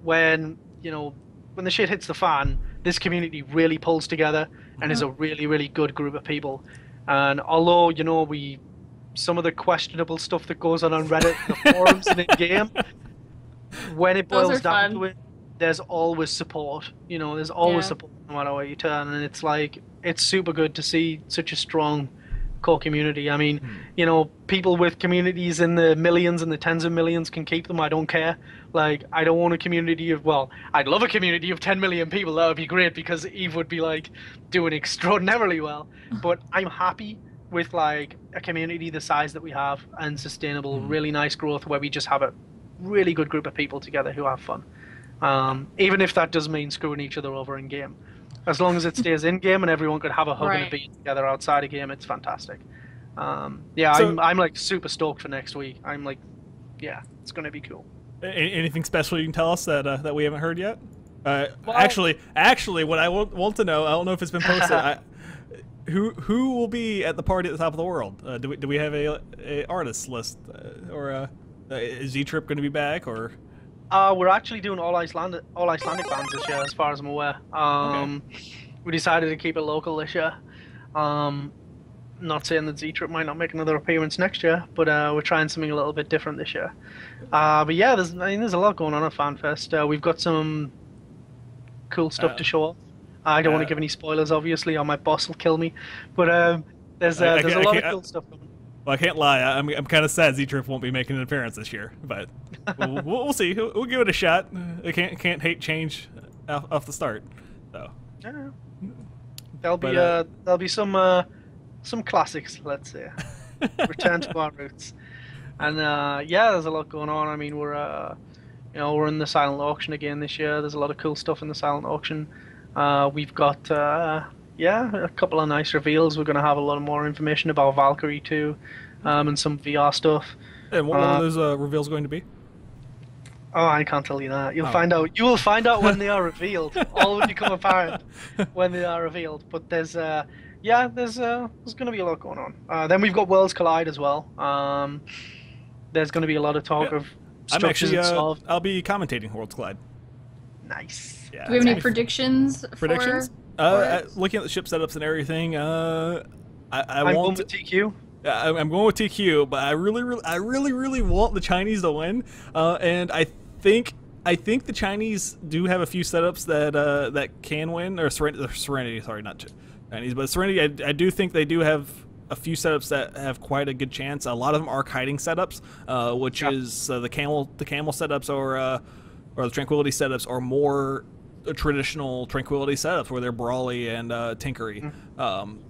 when the shit hits the fan, this community really pulls together and is a really, really good group of people. And although some of the questionable stuff that goes on Reddit, the forums, and in game, when it boils down to it, there's always support. There's always support no matter where you turn, and it's like it's super good to see such a strong core community. I mean, people with communities in the millions and the tens of millions can keep them. I don't care. Like, I don't want a community of, well, I'd love a community of 10 million people. That would be great because EVE would be like doing extraordinarily well. But I'm happy with like a community the size that we have and sustainable, really nice growth where we just have a really good group of people together who have fun. Even if that does mean screwing each other over in game. As long as it stays in game and everyone could have a hug and a beat together outside of game, it's fantastic. Yeah, so, I'm like super stoked for next week. I'm like, yeah, it's going to be cool.
Anything special you can tell us that we haven't heard yet? Well, actually, what I want to know, I don't know if it's been posted. Who will be at the party at the top of the world? Do we have a artist list, or is Z-Trip going to be back, or?
We're actually doing all Icelandic bands this year, as far as I'm aware. We decided to keep it local this year. Not saying that Z-Trip might not make another appearance next year, but we're trying something a little bit different this year. But yeah, there's a lot going on at FanFest. We've got some cool stuff to show off. I don't want to give any spoilers, obviously, or my boss will kill me. But there's a lot of cool stuff going on.
Well, I can't lie. I'm kind of sad Z-Trip won't be making an appearance this year, but we'll see. We'll give it a shot. I can't hate change off the start. So
yeah. There'll be some classics, let's say. Return to our roots. And yeah, there's a lot going on. I mean, we're in the silent auction again this year. There's a lot of cool stuff in the silent auction. We've got a couple of nice reveals. We're going to have a lot more information about Valkyrie too, and some VR stuff.
And what are those reveals going to be?
Oh, I can't tell you that. You'll find out. You will find out when they are revealed. All will become apparent when they are revealed. But there's going to be a lot going on. Then we've got Worlds Collide as well. There's going to be a lot of talk of structures solved.
I'll be commentating Worlds Collide.
Nice.
Yeah, do we have any predictions?
Predictions? Looking at the ship setups and everything, I'm
going with TQ.
I'm going with TQ, but I really want the Chinese to win. And I think the Chinese do have a few setups that can win, or Serenity. Sorry, not Chinese, but Serenity. I do think they do have a few setups that have quite a good chance. A lot of them are kiting setups, which is the camel setups or the Tranquility setups are more traditional Tranquility setups where they're brawly and tinkery.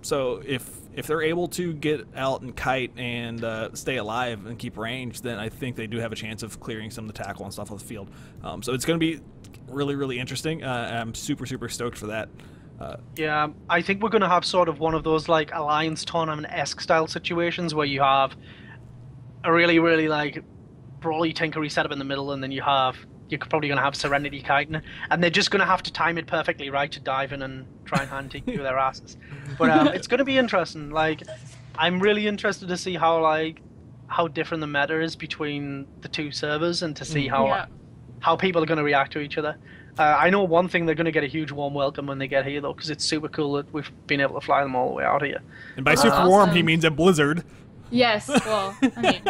So if if they're able to get out and kite and stay alive and keep range, then I think they do have a chance of clearing some of the tackle and stuff off the field. So it's going to be really, really interesting. I'm super, super stoked for that.
Yeah, I think we're going to have sort of one of those like Alliance tournament-esque style situations where you have a really, really like brawly tinkery setup in the middle, and then you're probably going to have Serenity kiting, and they're just going to have to time it perfectly right to dive in and try and hand TQ their asses. But it's going to be interesting. Like, I'm really interested to see how different the meta is between the two servers, and to see how people are going to react to each other. I know one thing, they're going to get a huge warm welcome when they get here, though, because it's super cool that we've been able to fly them all the way out here.
And by super warm, he means a blizzard.
Yes, well, I mean...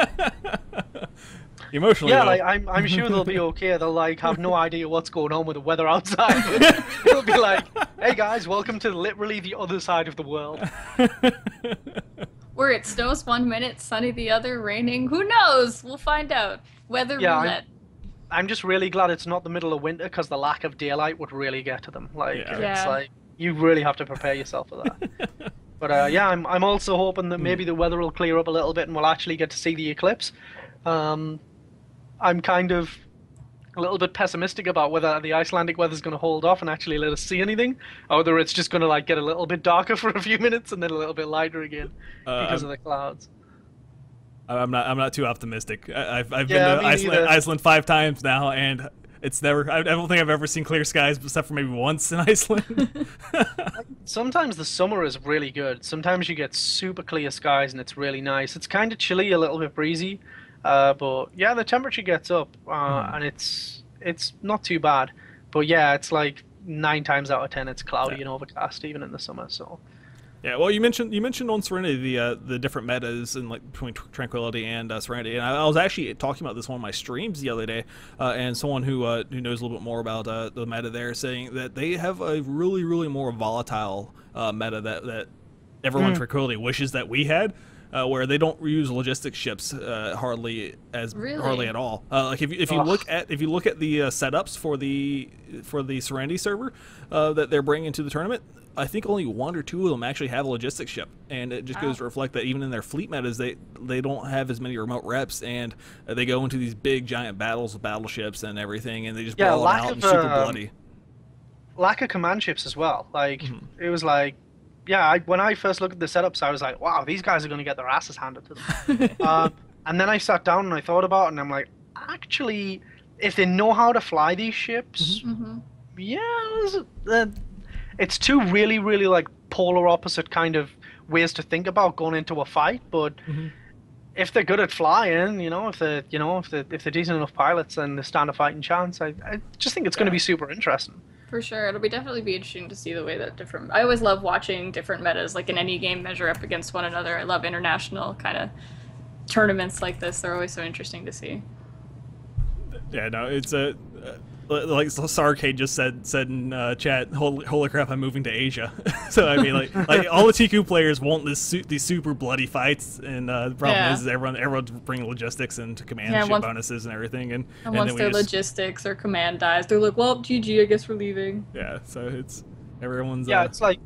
Emotionally,
yeah, like, I'm sure they'll be okay. They'll like have no idea what's going on with the weather outside. They'll be like, "Hey guys, welcome to literally the other side of the world."
Where it snows 1 minute, sunny the other, raining. Who knows? We'll find out. Weather roulette.
I'm just really glad it's not the middle of winter, because the lack of daylight would really get to them. Like, it's like you really have to prepare yourself for that. But yeah, I'm also hoping that maybe the weather will clear up a little bit and we'll actually get to see the eclipse. I'm kind of a little bit pessimistic about whether the Icelandic weather's going to hold off and actually let us see anything, or whether it's just going to like get a little bit darker for a few minutes and then a little bit lighter again because of the clouds.
I'm not too optimistic. I've been to Iceland 5 times now, and it's never. I don't think I've ever seen clear skies except for maybe once in Iceland.
Sometimes the summer is really good. Sometimes you get super clear skies and it's really nice. It's kind of chilly, a little bit breezy, but yeah, the temperature gets up and it's not too bad. But yeah, it's like 9 times out of 10 it's cloudy and overcast even in the summer. So.
Yeah, well, you mentioned on Serenity the different metas and like between Tranquility and Serenity, and I was actually talking about this on my streams the other day, and someone who knows a little bit more about the meta there saying that they have a really, really more volatile meta that everyone Tranquility wishes that we had, where they don't use logistics ships hardly at all. Like if you look at the setups for the Serenity server that they're bringing to the tournament, I think only 1 or 2 of them actually have a logistics ship, and it just goes to reflect that even in their fleet metas, they don't have as many remote reps, and they go into these big giant battles with battleships and everything, and they just brawl it out and super bloody.
Lack of command ships as well. Like it was like, when I first looked at the setups, I was like, wow, these guys are going to get their asses handed to them. And then I sat down and I thought about it, and I'm like, actually, if they know how to fly these ships, it's 2 really, really like polar opposite kind of ways to think about going into a fight. But if they're good at flying, if they're decent enough pilots, and they stand a fighting chance, I just think it's going to be super interesting.
For sure, it'll definitely be interesting to see the way that different. I always love watching different metas, like in any game, measure up against one another. I love international kind of tournaments like this. They're always so interesting to see.
Yeah, no, it's a. Like Sarcade just said in chat, holy crap, I'm moving to Asia. So I mean, like all the TQ players want these super bloody fights, and the problem is everyone's bringing logistics and command ship bonuses and everything, and
once their logistics or command dies, they're like, well, GG, I guess we're leaving.
Yeah, so it's everyone's.
Yeah, it's like,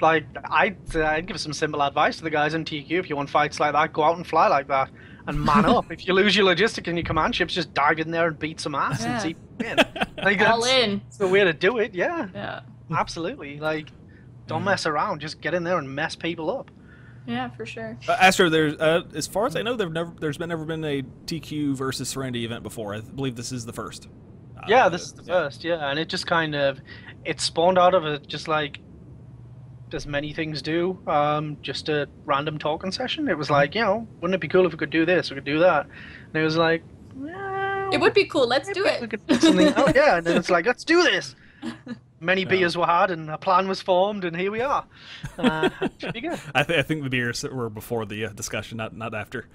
like I'd give some simple advice to the guys in TQ: if you want fights like that, go out and fly like that. And man up. If you lose your logistic and your command ships, just dive in there and beat some ass and see win. Like,
all in.
That's the way to do it. Yeah. Absolutely. Like, don't mess around. Just get in there and mess people up.
Yeah, for sure.
Astro, there's as far as I know, there's never been a TQ versus Serenity event before. I believe this is the first.
Yeah, this is the first. Yeah, and it just kind of spawned out of it, just like as many things do, just a random talking session. It was like, wouldn't it be cool if we could do this, we could do that? And it was like,
it would be cool, let's do it.
We could do something else. Yeah, and then it's like, let's do this. Many beers were had, and a plan was formed, and here we are. Should be good.
I think the beers were before the discussion, not after.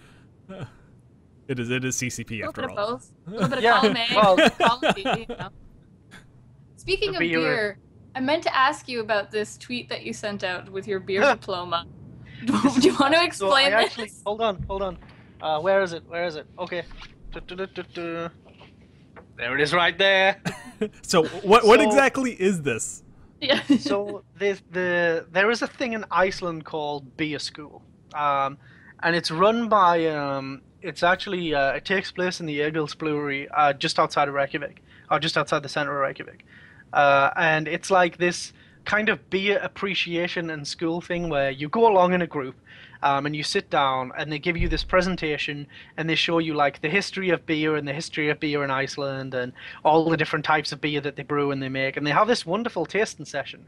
It is CCP after all.
A little bit of column A, column B. Speaking of beer, I meant to ask you about this tweet that you sent out with your beer diploma. Do you want to explain this?
Actually, hold on. Where is it? Okay. There it is right there.
So what exactly is this?
Yeah.
So there is a thing in Iceland called beer school, and it's run by it's actually it takes place in the Egil's Brewery just outside of Reykjavik, or just outside the center of Reykjavik, and it's like this kind of beer appreciation and school thing where you go along in a group. And you sit down and they give you this presentation and they show you like the history of beer and the history of beer in Iceland and all the different types of beer that they brew and they make. And they have this wonderful tasting session,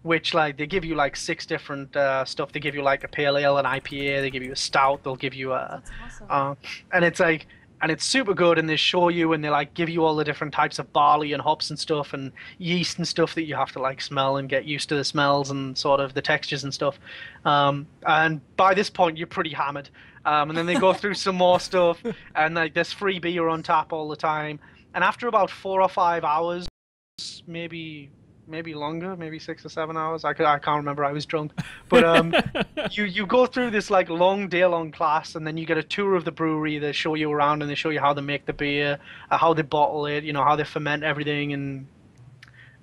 which like they give you like 6 different stuff. They give you like a pale ale, an IPA, they give you a stout, they'll give you a,
That's awesome.
and it's like, and it's super good, and they show you and they like give you all the different types of barley and hops and stuff and yeast and stuff that you have to like smell and get used to the smells and sort of the textures and stuff. And by this point you're pretty hammered. And then they go through some more stuff, and like there's free beer on tap all the time. And after about 4 or 5 hours, maybe longer, maybe 6 or 7 hours. I can't remember. I was drunk, but you go through this like long day-long class, and then you get a tour of the brewery. They show you around and they show you how they make the beer, how they bottle it, you know, how they ferment everything,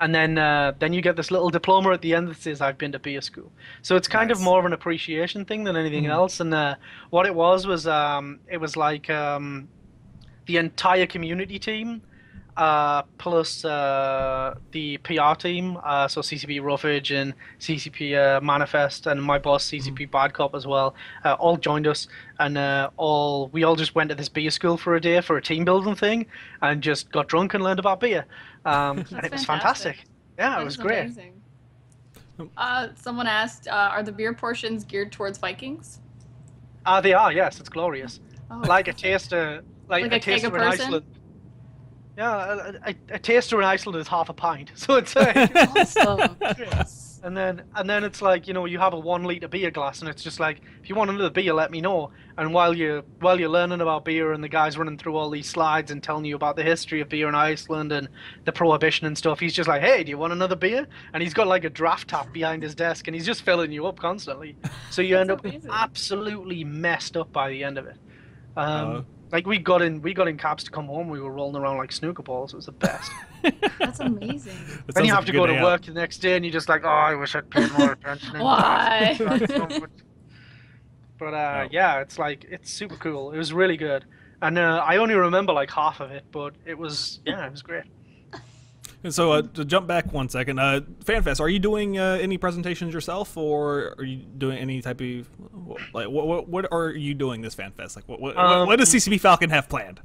and then you get this little diploma at the end that says I've been to beer school. So it's kind of more of an appreciation thing than anything else. And what it was it was like the entire community team. Plus the PR team, so CCP Roughage and CCP Manifest and my boss CCP Bad Cop as well, all joined us, and we all just went to this beer school for a day for a team building thing, and just got drunk and learned about beer, and it was fantastic. Yeah, it was great.
Amazing. Someone asked, are the beer portions geared towards Vikings?
They are, yes. It's glorious.
Oh.
Like a taster, like a
keg
taster
a
in
person?
Iceland. Yeah, a taster in Iceland is half a pint, so it's
Awesome.
and then it's like, you know, you have a 1 liter beer glass, and it's just like, if you want another beer, let me know. And while you're learning about beer, and the guy's running through all these slides and telling you about the history of beer in Iceland and the prohibition and stuff, he's just like, hey, do you want another beer? And he's got like a draft tap behind his desk, and he's just filling you up constantly, so you end up
amazing.
absolutely messed up by the end of it. Like we got in cabs to come home. We were rolling around like snooker balls. It was the best.
That's amazing.
Then you have to go to work the next day, and you're just like, oh, I wish I'd paid more attention.
Why?
But yeah, it's super cool. It was really good, and I only remember like half of it, but it was great.
And so to jump back 1 second, FanFest, are you doing any presentations yourself, or are you doing any type of like what are you doing this FanFest? Like what does CCP Falcon have planned?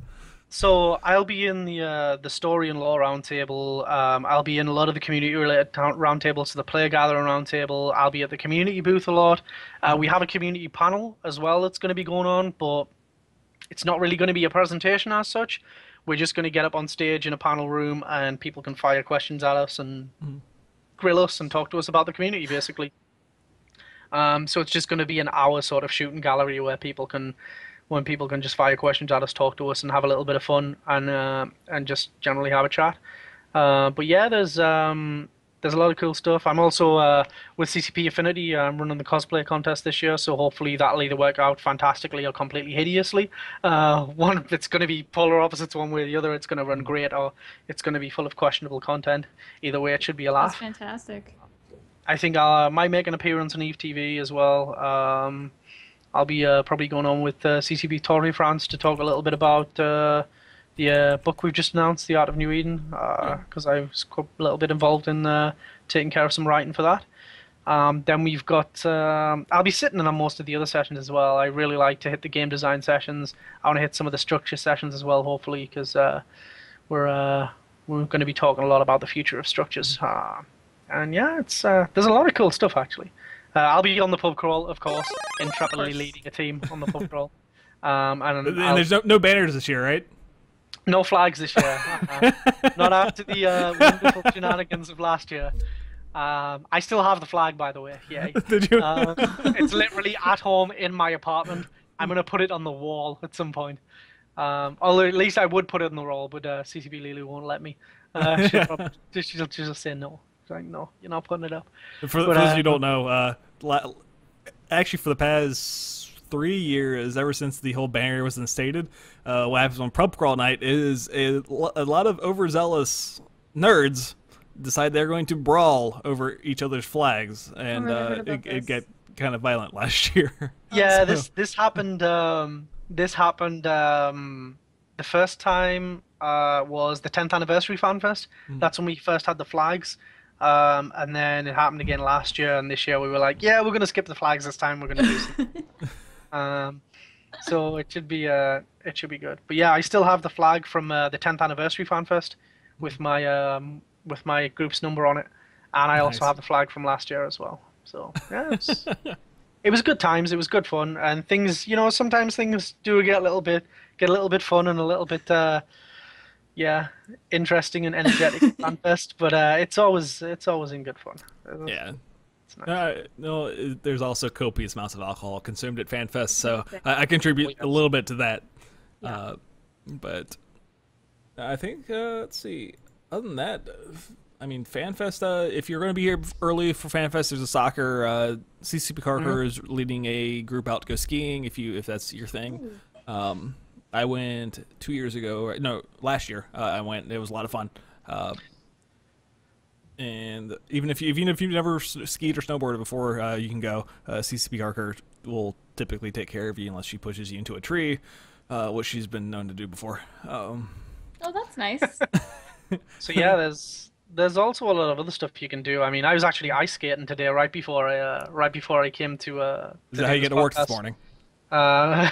So I'll be in the story and law roundtable. I'll be in a lot of the community-related roundtables, so the player gathering roundtable. I'll be at the community booth a lot. We have a community panel as well that's going to be going on, but it's not really going to be a presentation as such. We're just going to get up on stage in a panel room, and people can fire questions at us and grill us and talk to us about the community, basically. So it's just going to be an hour sort of shooting gallery where people can just fire questions at us, talk to us, and have a little bit of fun, and just generally have a chat. But yeah, there's a lot of cool stuff. I'm also with CCP Affinity. I'm running the cosplay contest this year, so hopefully that'll either work out fantastically or completely hideously. It's going to be polar opposites one way or the other. It's going to run great, or it's going to be full of questionable content. Either way, it should be a laugh.
That's fantastic.
I think I might make an appearance on Eve TV as well. I'll be probably going on with CCP Torre France to talk a little bit about the book we've just announced, The Art of New Eden, because I was a little bit involved in taking care of some writing for that. Then we've got, I'll be sitting in on most of the other sessions as well. I really like to hit the game design sessions. I want to hit some of the structure sessions as well, hopefully, because we're going to be talking a lot about the future of structures. And yeah, there's a lot of cool stuff, actually. I'll be on the pub crawl, of course, intrepidly leading a team on the pub crawl. And
there's no banners this year, right?
No flags this year. Not after the wonderful shenanigans of last year. I still have the flag, by the way. Yay.
Did you?
It's literally at home in my apartment. I'm going to put it on the wall at some point. Although at least I would put it on the wall, but CCP Lily won't let me. She'll just say no. She's like, no, you're not putting it up.
For those who don't know, actually for the past 3 years, ever since the whole banner was instated, what happens on pub crawl night is a lot of overzealous nerds decide they're going to brawl over each other's flags, and it got kind of violent last year.
Yeah, this happened. This happened. The first time was the 10th anniversary FanFest. That's when we first had the flags. And then it happened again last year, and this year we were like, yeah, we're gonna skip the flags this time. We're gonna do something. So it should be good. But yeah, I still have the flag from the 10th anniversary FanFest with my group's number on it, and I also have the flag from last year as well. So yeah, it was good times. It was good fun, and things, you know, sometimes things do get a little bit fun and a little bit interesting and energetic at FanFest, but it's always in good fun.
Yeah.
It's nice.
No, there's also copious amounts of alcohol consumed at FanFest, so I contribute a little bit to that.
Yeah.
But I think, let's see, other than that, I mean, FanFest, if you're going to be here early for FanFest, there's a soccer. CCP Parker is leading a group out to go skiing, if that's your thing. I went 2 years ago. No, last year I went. It was a lot of fun. And even if you've never skied or snowboarded before, you can go. CCP Parker will typically take care of you unless she pushes you into a tree, which she's been known to do before.
Oh, that's nice.
So yeah, there's also a lot of other stuff you can do. I mean, I was actually ice skating today right before I came to.
Is that how you get to work this morning?
No,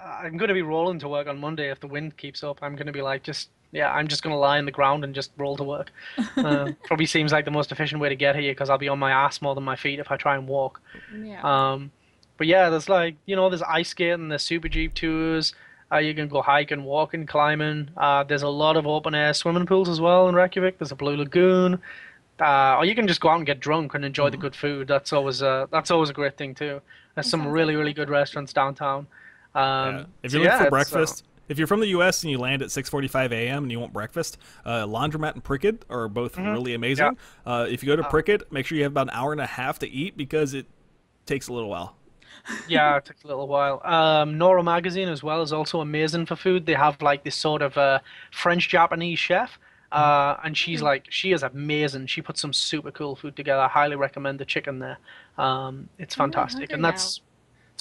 I'm going to be rolling to work on Monday if the wind keeps up. I'm going to be like, I'm just going to lie on the ground and just roll to work. Probably seems like the most efficient way to get here because I'll be on my ass more than my feet if I try and walk.
Yeah.
But yeah, there's like, you know, there's ice skating, there's super jeep tours. You can go hiking, walking, climbing. There's a lot of open air swimming pools as well in Reykjavik. There's a Blue Lagoon. Or you can just go out and get drunk and enjoy the good food. That's always a great thing too. There's some really, really good restaurants downtown.
If you're looking for breakfast, if you're from the U.S. and you land at 6:45 a.m. and you want breakfast, Laundromat and Prickett are both really amazing. Yeah. If you go to Prickett, make sure you have about an hour and a half to eat because it takes a little while.
Yeah, it takes a little while. Nora Magazine as well is also amazing for food. They have like this sort of French-Japanese chef. And she is amazing. She puts some super cool food together. I highly recommend the chicken there. It's fantastic, and it's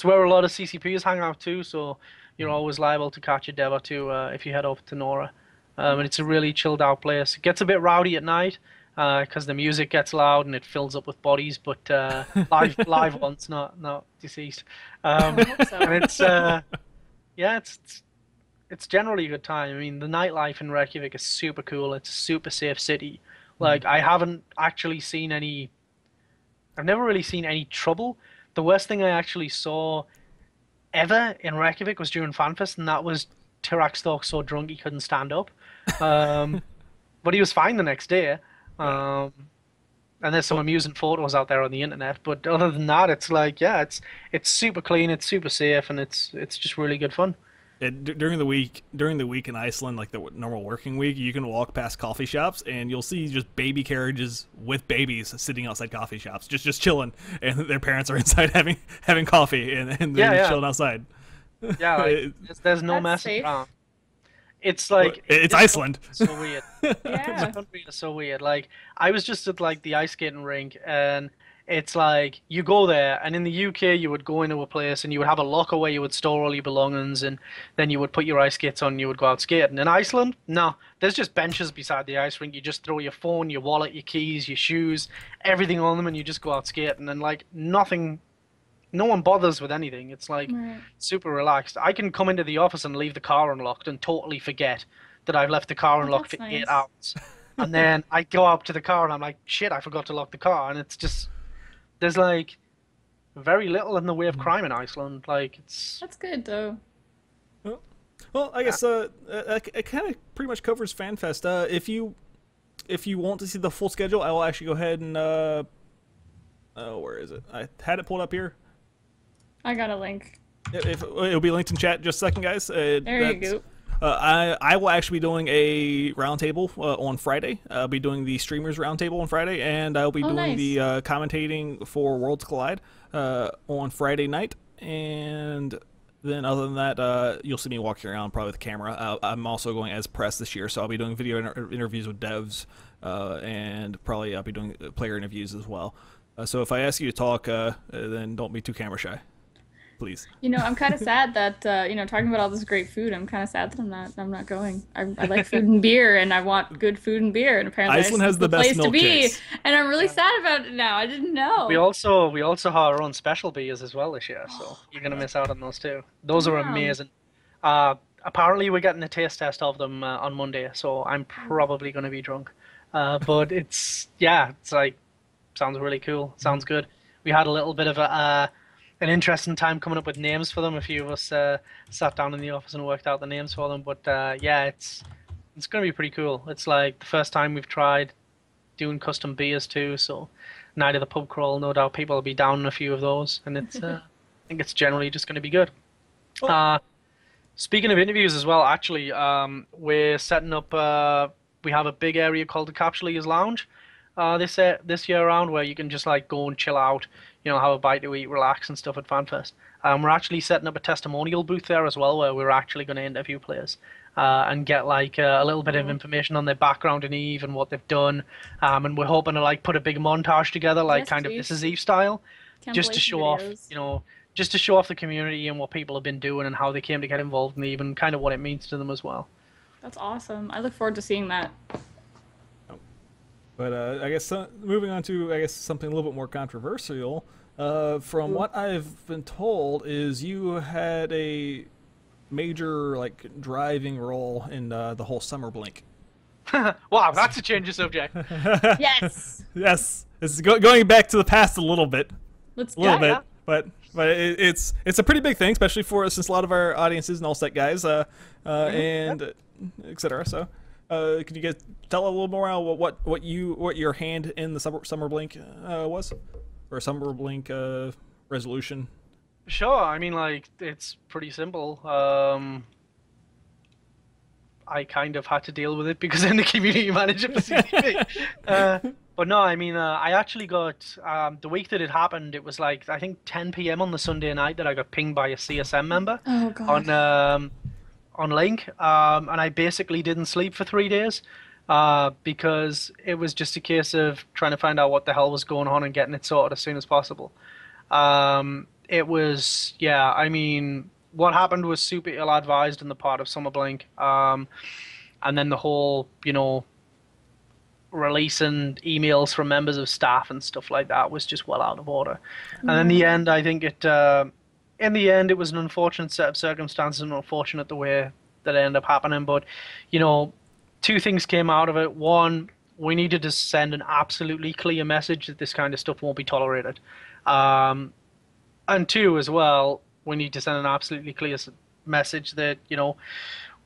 where a lot of CCPs hang out too. So you're always liable to catch a dev or two if you head over to Nora. And it's a really chilled out place. It gets a bit rowdy at night because the music gets loud and it fills up with bodies, but live ones, not deceased. And it's generally a good time. I mean, the nightlife in Reykjavik is super cool. It's a super safe city. Like, I've never really seen any trouble. The worst thing I actually saw ever in Reykjavik was during FanFest, and that was Tirakstork so drunk he couldn't stand up. But he was fine the next day. And there's some amusing photos out there on the internet. But other than that, it's like, yeah, it's super clean, it's super safe, and it's just really good fun.
During the week in Iceland, like the normal working week, you can walk past coffee shops and you'll see just baby carriages with babies sitting outside coffee shops, just chilling, and their parents are inside having coffee and they're chilling outside.
Yeah, like, there's no messing around. It's like
it's Iceland.
So weird.
Yeah.
The country is so weird. Like, I was just at like the ice skating rink, and it's like you go there, and in the UK you would go into a place and you would have a locker where you would store all your belongings, and then you would put your ice skates on and you would go out skating. In Iceland, no, there's just benches beside the ice rink. You just throw your phone, your wallet, your keys, your shoes, everything on them, and you just go out skating, and like nothing, no one bothers with anything. It's like super relaxed. I can come into the office and leave the car unlocked and totally forget that I've left the car unlocked for 8 hours. And then I go up to the car and I'm like, shit, I forgot to lock the car. And it's just, there's like very little in the way of crime in Iceland. Like, it's...
That's good, though.
Well, I guess it kind of pretty much covers FanFest. If you want to see the full schedule, I will actually go ahead and... where is it? I had it pulled up here.
I got a link.
It'll be linked in chat in just a second, guys.
There you go.
I will actually be doing a roundtable on Friday. I'll be doing the streamers roundtable on Friday, and I'll be doing the commentating for Worlds Collide on Friday night. And Then other than that, you'll see me walking around probably with a camera. I'm also going as press this year, so I'll be doing video interviews with devs, and probably I'll be doing player interviews as well. So if I ask you to talk, then don't be too camera shy, please.
You know, I'm kind of sad that you know, talking about all this great food, I'm kind of sad that I'm not going. I like food and beer, and I want good food and beer, and apparently
Iceland has the best
place to be,
milkshakes.
and I'm really sad about it now. I didn't know.
We also have our own special beers as well this year, so you're gonna miss out on those too. Those are amazing. Apparently we're getting a taste test of them on Monday, so I'm probably gonna be drunk. But it's like sounds really cool. Sounds good. We had a little bit of an interesting time coming up with names for them. A few of us sat down in the office and worked out the names for them. But yeah, it's gonna be pretty cool. It's like the first time we've tried doing custom beers too. So night of the pub crawl, no doubt people will be down in a few of those, and it's I think it's generally just gonna be good. Speaking of interviews as well, actually, we're setting up. We have a big area called the Capsuleers Lounge this year around, where you can just like go and chill out, you know, have a bite to eat, relax and stuff at FanFest. We're actually setting up a testimonial booth there as well, where we're actually going to interview players and get like a little bit of information on their background in Eve and what they've done. And we're hoping to like put a big montage together, like kind of This Is Eve style, just to show off, you know, just to show off the community and what people have been doing and how they came to get involved in Eve and kind of what it means to them as well.
That's awesome. I look forward to seeing that.
But I guess moving on to something a little bit more controversial. From what I've been told, is you had a major like driving role in the whole Summer Blink.
Wow, that's a change of subject.
Yes.
Yes, it's going back to the past a little bit.
Let's
a little bit,
yeah.
but it's a pretty big thing, especially for since a lot of our audience is nullsec guys, and etc. So. Can you guys tell a little more about what your hand in the Summer Blink was, or Summer Blink resolution?
Sure. I mean, like it's pretty simple. I kind of had to deal with it because I'm the community manager for CTV. But no, I mean, I actually got the week that it happened. It was like I think 10 p.m. on the Sunday night that I got pinged by a CSM member on Link, and I basically didn't sleep for 3 days because it was just a case of trying to find out what the hell was going on and getting it sorted as soon as possible. It was, yeah, I mean, what happened was super ill-advised on the part of Summer Blink, and then the whole, you know, releasing emails from members of staff and stuff like that was just well out of order. And in the end, I think in the end, it was an unfortunate set of circumstances and unfortunate the way that it ended up happening. But, you know, two things came out of it. One, we needed to send an absolutely clear message that this kind of stuff won't be tolerated. And two, as well, we need to send an absolutely clear message that, you know,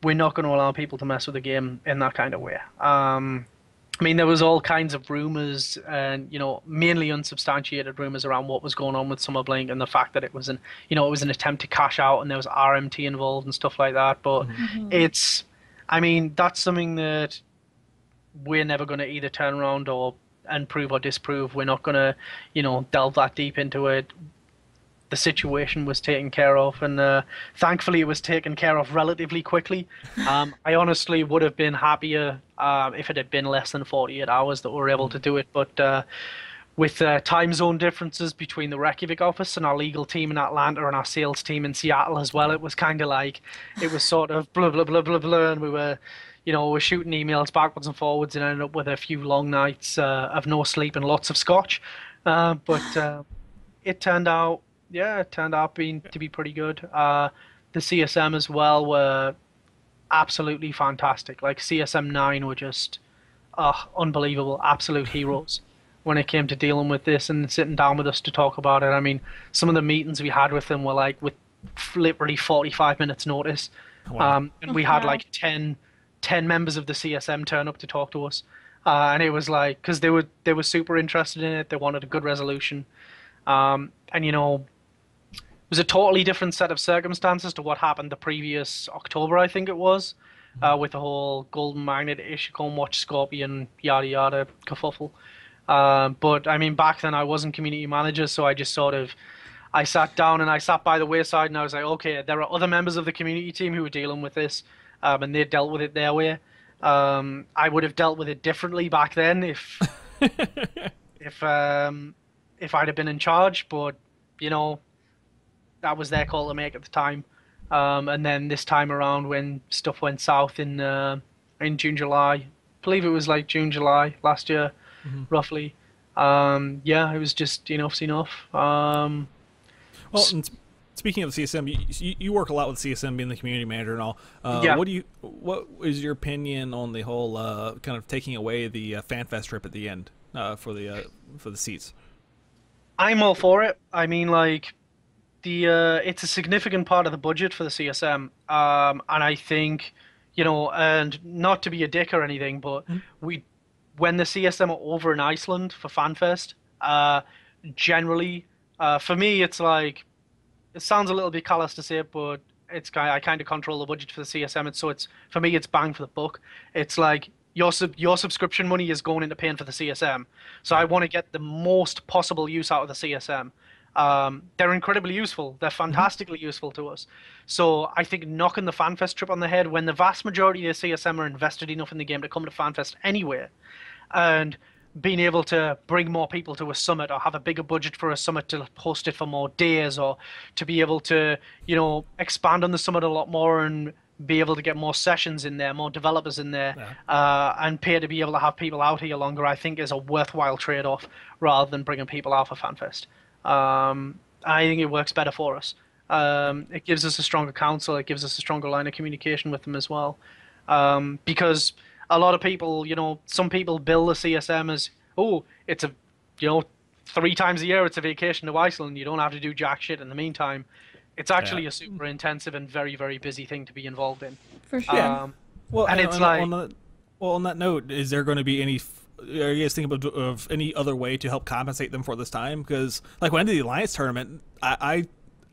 we're not going to allow people to mess with the game in that kind of way. I mean, there was all kinds of rumors and, you know, mainly unsubstantiated rumors around what was going on with Summer Blink and the fact that it was an attempt to cash out and there was RMT involved and stuff like that. But it's, I mean, that's something that we're never going to either turn around and prove or disprove. We're not going to, you know, delve that deep into it. The situation was taken care of, and thankfully it was taken care of relatively quickly. I honestly would have been happier if it had been less than 48 hours that we were able to do it, but with time zone differences between the Reykjavik office and our legal team in Atlanta and our sales team in Seattle as well, it was kind of like, it was sort of blah, blah, blah, blah, blah, and we were, you know, we're shooting emails backwards and forwards and ended up with a few long nights of no sleep and lots of scotch. But it turned out, yeah, it turned out to be pretty good. The CSM as well were absolutely fantastic. Like CSM 9 were just unbelievable, absolute heroes when it came to dealing with this and sitting down with us to talk about it. I mean, some of the meetings we had with them were like with literally 45 minutes notice. Wow. And we had like 10 members of the CSM turn up to talk to us. And it was like, because they were super interested in it. They wanted a good resolution. And, you know, it was a totally different set of circumstances to what happened the previous October, I think it was, with the whole Golden Magnet, Ishicon, Watch Scorpion, yada yada kerfuffle. But I mean, back then I wasn't community manager, so I just sort of, I sat down and I sat by the wayside and I was like, okay, there are other members of the community team who are dealing with this, and they dealt with it their way. I would have dealt with it differently back then if if I'd have been in charge, but you know, that was their call to make at the time. And then this time around, when stuff went south in June, July, I believe it was like June, July last year, roughly. Yeah, it was just enough's enough.
Well, and speaking of the CSM, you work a lot with CSM, being the community manager and all.
Yeah.
What is your opinion on the whole kind of taking away the FanFest trip at the end for the seats?
I'm all for it. I mean, like, it's a significant part of the budget for the CSM, and I think, and not to be a dick or anything, but when the CSM are over in Iceland for FanFest, generally, for me, it's like, it sounds a little bit callous to say it, but I kind of control the budget for the CSM, it's for me, it's bang for the buck. It's like your subscription money is going into paying for the CSM, so I want to get the most possible use out of the CSM. They're incredibly useful. They're fantastically useful to us. So I think knocking the FanFest trip on the head, when the vast majority of the CSM are invested enough in the game to come to FanFest anyway, and being able to bring more people to a summit or have a bigger budget for a summit to host it for more days, or to be able to, expand on the summit a lot more and be able to get more sessions in there, more developers in there, and pay to be able to have people out here longer, I think is a worthwhile trade-off rather than bringing people out for FanFest. I think it works better for us. It gives us a stronger council. It gives us a stronger line of communication with them as well. Because a lot of people, some people bill the CSM as, oh, it's a, 3 times a year it's a vacation to Iceland. You don't have to do jack shit in the meantime. It's actually a super intensive and very, very busy thing to be involved in.
For sure.
Well,
and it's like,
on that note, is there going to be any? Are you guys thinking of any other way to help compensate them for this time? Because like when I did the Alliance tournament, I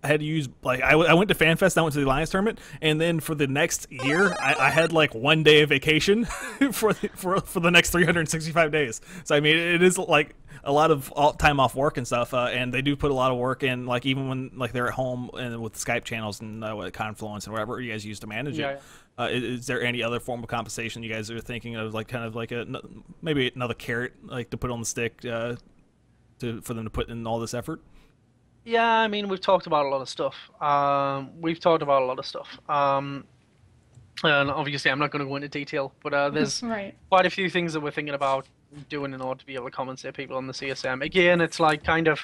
had to use I went to FanFest, I went to the Alliance tournament, and then for the next year, I had like 1 day of vacation for the next 365 days. So I mean, it is like a lot of time off work and stuff, and they do put a lot of work in. Like even when they're at home and with Skype channels and Confluence and whatever you guys use to manage it. Is there any other form of compensation you guys are thinking of, like kind of like maybe another carrot, like to put on the stick, for them to put in all this effort?
Yeah, I mean, we've talked about a lot of stuff. And obviously I'm not going to go into detail, but there's quite a few things that we're thinking about doing in order to be able to compensate people on the CSM. Again, it's like kind of,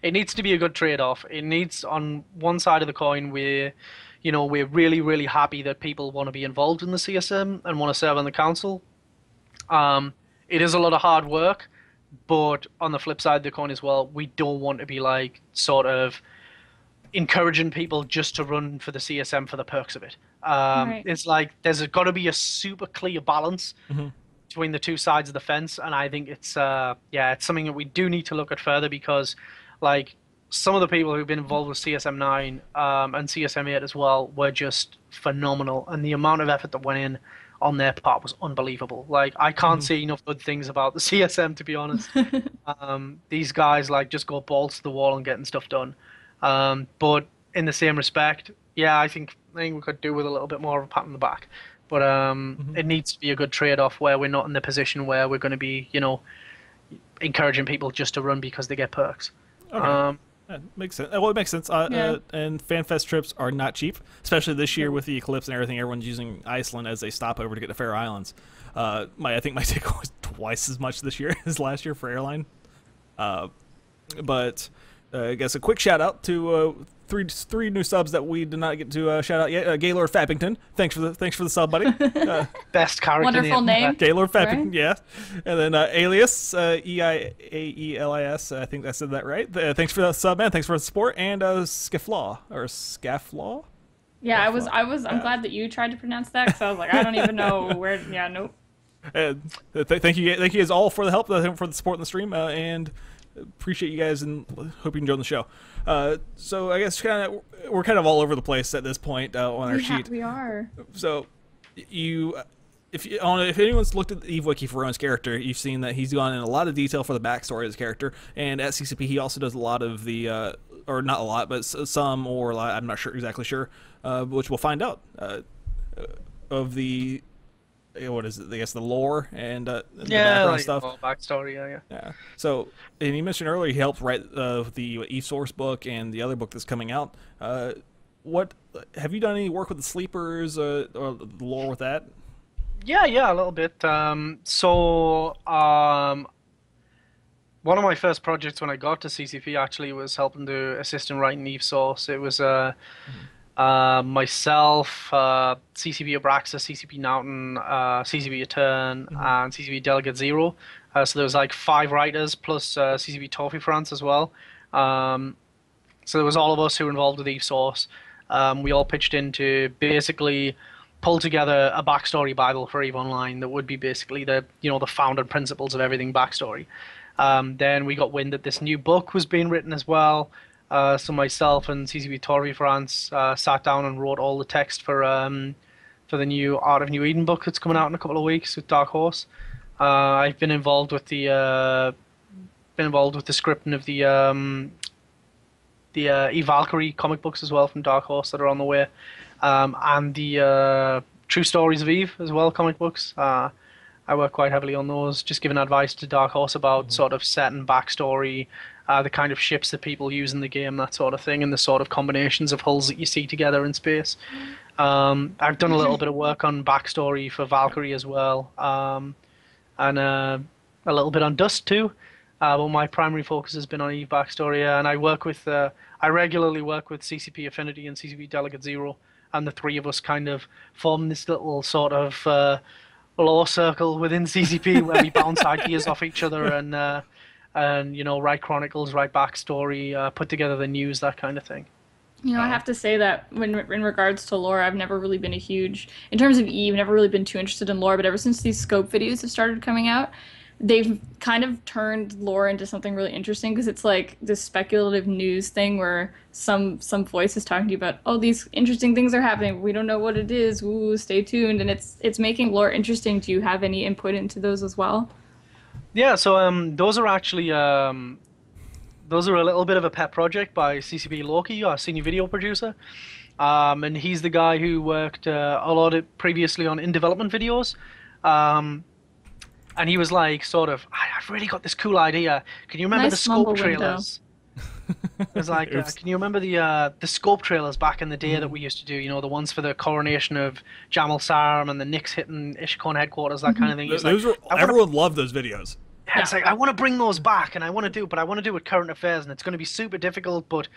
it needs to be a good trade-off. It needs, on one side of the coin, we're really, really happy that people want to be involved in the CSM and want to serve on the council. It is a lot of hard work, but on the flip side of the coin as well, we don't want to be like sort of encouraging people just to run for the CSM for the perks of it. It's like there's got to be a super clear balance between the two sides of the fence, and I think it's it's something that we do need to look at further, because like some of the people who've been involved with CSM 9 and CSM 8 as well were just phenomenal, and the amount of effort that went in on their part was unbelievable. Like, I can't say enough good things about the CSM, to be honest. These guys like just go balls to the wall and getting stuff done. But in the same respect, I think we could do with a little bit more of a pat on the back. But it needs to be a good trade-off where we're not in the position where we're going to be, encouraging people just to run because they get perks.
Okay. Makes sense. Well, it makes sense. And FanFest trips are not cheap, especially this year with the eclipse and everything. Everyone's using Iceland as a stopover to get to Faroe Islands. I think my ticket was twice as much this year as last year for airline. But I guess a quick shout out to three new subs that we did not get to shout out yet. Gaylord Fappington, thanks for the sub, buddy.
Best character
wonderful name.
Gaylord Fappington, yeah. And then Alias, EIAELIS, I think I said that right. Thanks for the sub, man. Thanks for the support. And Skaflaw or Scaflaw.
Yeah, I'm glad that you tried to pronounce that, because I was like, I don't even know where. Yeah, nope.
And thank you guys all for the help, for the support in the stream, and appreciate you guys, and hope you enjoyed the show. So I guess we're kind of all over the place at this point on our sheet.
We are.
So if anyone's looked at the Eve Wiki for Rowan's character, you've seen that he's gone in a lot of detail for the backstory of his character, and at CCP he also does a lot of the or not a lot, but some, or a lot, I'm not exactly sure, which we'll find out of the what is it? I guess the lore and the background stuff.
Backstory, yeah.
Yeah. So, and you mentioned earlier he helped write the e-source book and the other book that's coming out. What have you done any work with the sleepers or the lore with that?
Yeah, a little bit. One of my first projects when I got to CCP actually was helping to assist in writing Eve Source. It was myself, CCP Abraxa, CCP Naughton, CCP Etern, and CCP Delegate Zero. So there was like 5 writers plus CCP Toffee France as well. So there was all of us who were involved with Eve Source. We all pitched in to basically pull together a backstory Bible for EVE Online that would be basically the founding principles of everything backstory. Then we got wind that this new book was being written as well. So myself and CCP Torvi France sat down and wrote all the text for the new Art of New Eden book that's coming out in a couple of weeks with Dark Horse. I've been involved with the scripting of the Eve Valkyrie comic books as well from Dark Horse that are on the way, and the True Stories of Eve as well comic books. I work quite heavily on those, just giving advice to Dark Horse about sort of setting backstory, the kind of ships that people use in the game, that sort of thing, and the sort of combinations of hulls that you see together in space. I've done a little bit of work on backstory for Valkyrie as well, and a little bit on Dust too. But my primary focus has been on Eve backstory, and I regularly work with CCP Affinity and CCP Delegate Zero, and the 3 of us kind of form this little sort of law circle within CCP where we bounce ideas off each other and write chronicles, write backstory, put together the news, that kind of thing.
I have to say that in regards to lore, I've never really been in terms of Eve, never really been too interested in lore, but ever since these scope videos have started coming out, they've kind of turned lore into something really interesting, because it's like this speculative news thing where some voice is talking to you about, oh, these interesting things are happening, we don't know what it is, ooh, stay tuned, and it's making lore interesting. Do you have any input into those as well?
Yeah, so those are actually those are a little bit of a pet project by CCP Loki, our senior video producer, and he's the guy who worked a lot previously on in-development videos. And he was like, sort of, I've really got this cool idea. Can you remember the scope trailers? It was like, can you remember the scope trailers back in the day that we used to do? The ones for the coronation of Jamal Sarum and the Knicks hitting Ishikon headquarters, that kind of thing.
Everyone loved those videos.
Yeah, it's like, I want to bring those back, and I want to do with current affairs, and it's going to be super difficult, but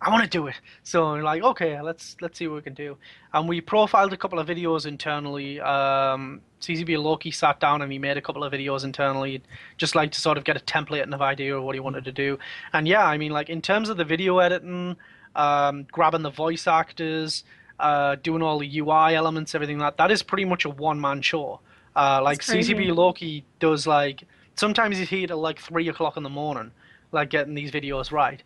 I want to do it. So we're like, okay, let's see what we can do. And we profiled a couple of videos internally. CCB Loki sat down and he made a couple of videos internally, just like to sort of get a template and an idea of what he wanted to do. And yeah, I mean, like in terms of the video editing, grabbing the voice actors, doing all the UI elements, everything that is pretty much a one-man show. Like CCB Loki does, like, sometimes he's here till like 3 o'clock in the morning, like getting these videos right.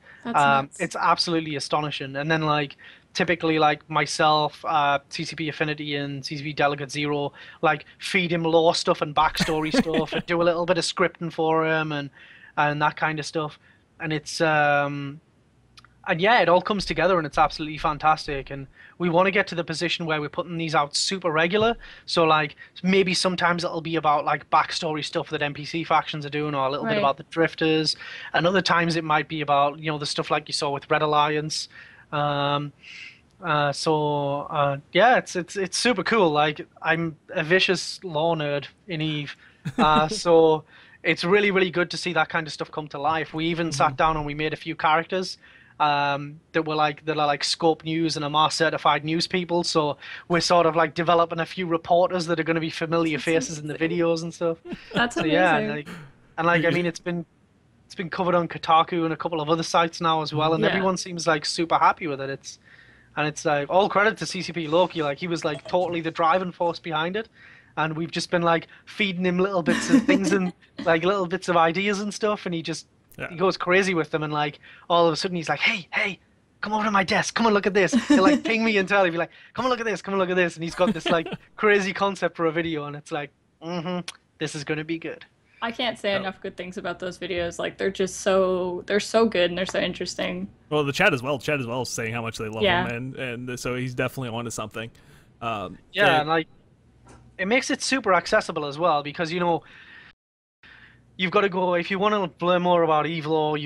It's absolutely astonishing. And then like typically like myself, CCP Affinity and CCP Delegate Zero, like feed him lore stuff and backstory stuff and do a little bit of scripting for him and that kind of stuff. And it's and yeah, it all comes together and it's absolutely fantastic. And we want to get to the position where we're putting these out super regular. So like maybe sometimes it'll be about like backstory stuff that NPC factions are doing, or a little bit about the drifters. And other times it might be about, the stuff like you saw with Red Alliance. Yeah, it's super cool. Like I'm a vicious lore nerd in EVE. So it's really, really good to see that kind of stuff come to life. We even sat down and we made a few characters that are like scope news and are Mars certified news people. So we're sort of like developing a few reporters that are going to be familiar faces in the videos and stuff.
That's amazing.
Yeah, I mean, it's been covered on Kotaku and a couple of other sites now as well, and everyone seems like super happy with it. It's like all credit to CCP Loki. Like he was like totally the driving force behind it. And we've just been like feeding him little bits of things and like little bits of ideas and stuff, and he goes crazy with them, and like all of a sudden he's like, hey, come over to my desk, come and look at this. He'll like ping me and be like, come and look at this, and he's got this like crazy concept for a video, and it's like, this is gonna be good.
I can't say enough good things about those videos. Like they're so good and they're so interesting.
Well, the chat as well. Chat as well is saying how much they love
Yeah.
him, and so he's definitely onto something.
Yeah, and like it makes it super accessible as well because you've got to go if you want to learn more about Eve lore.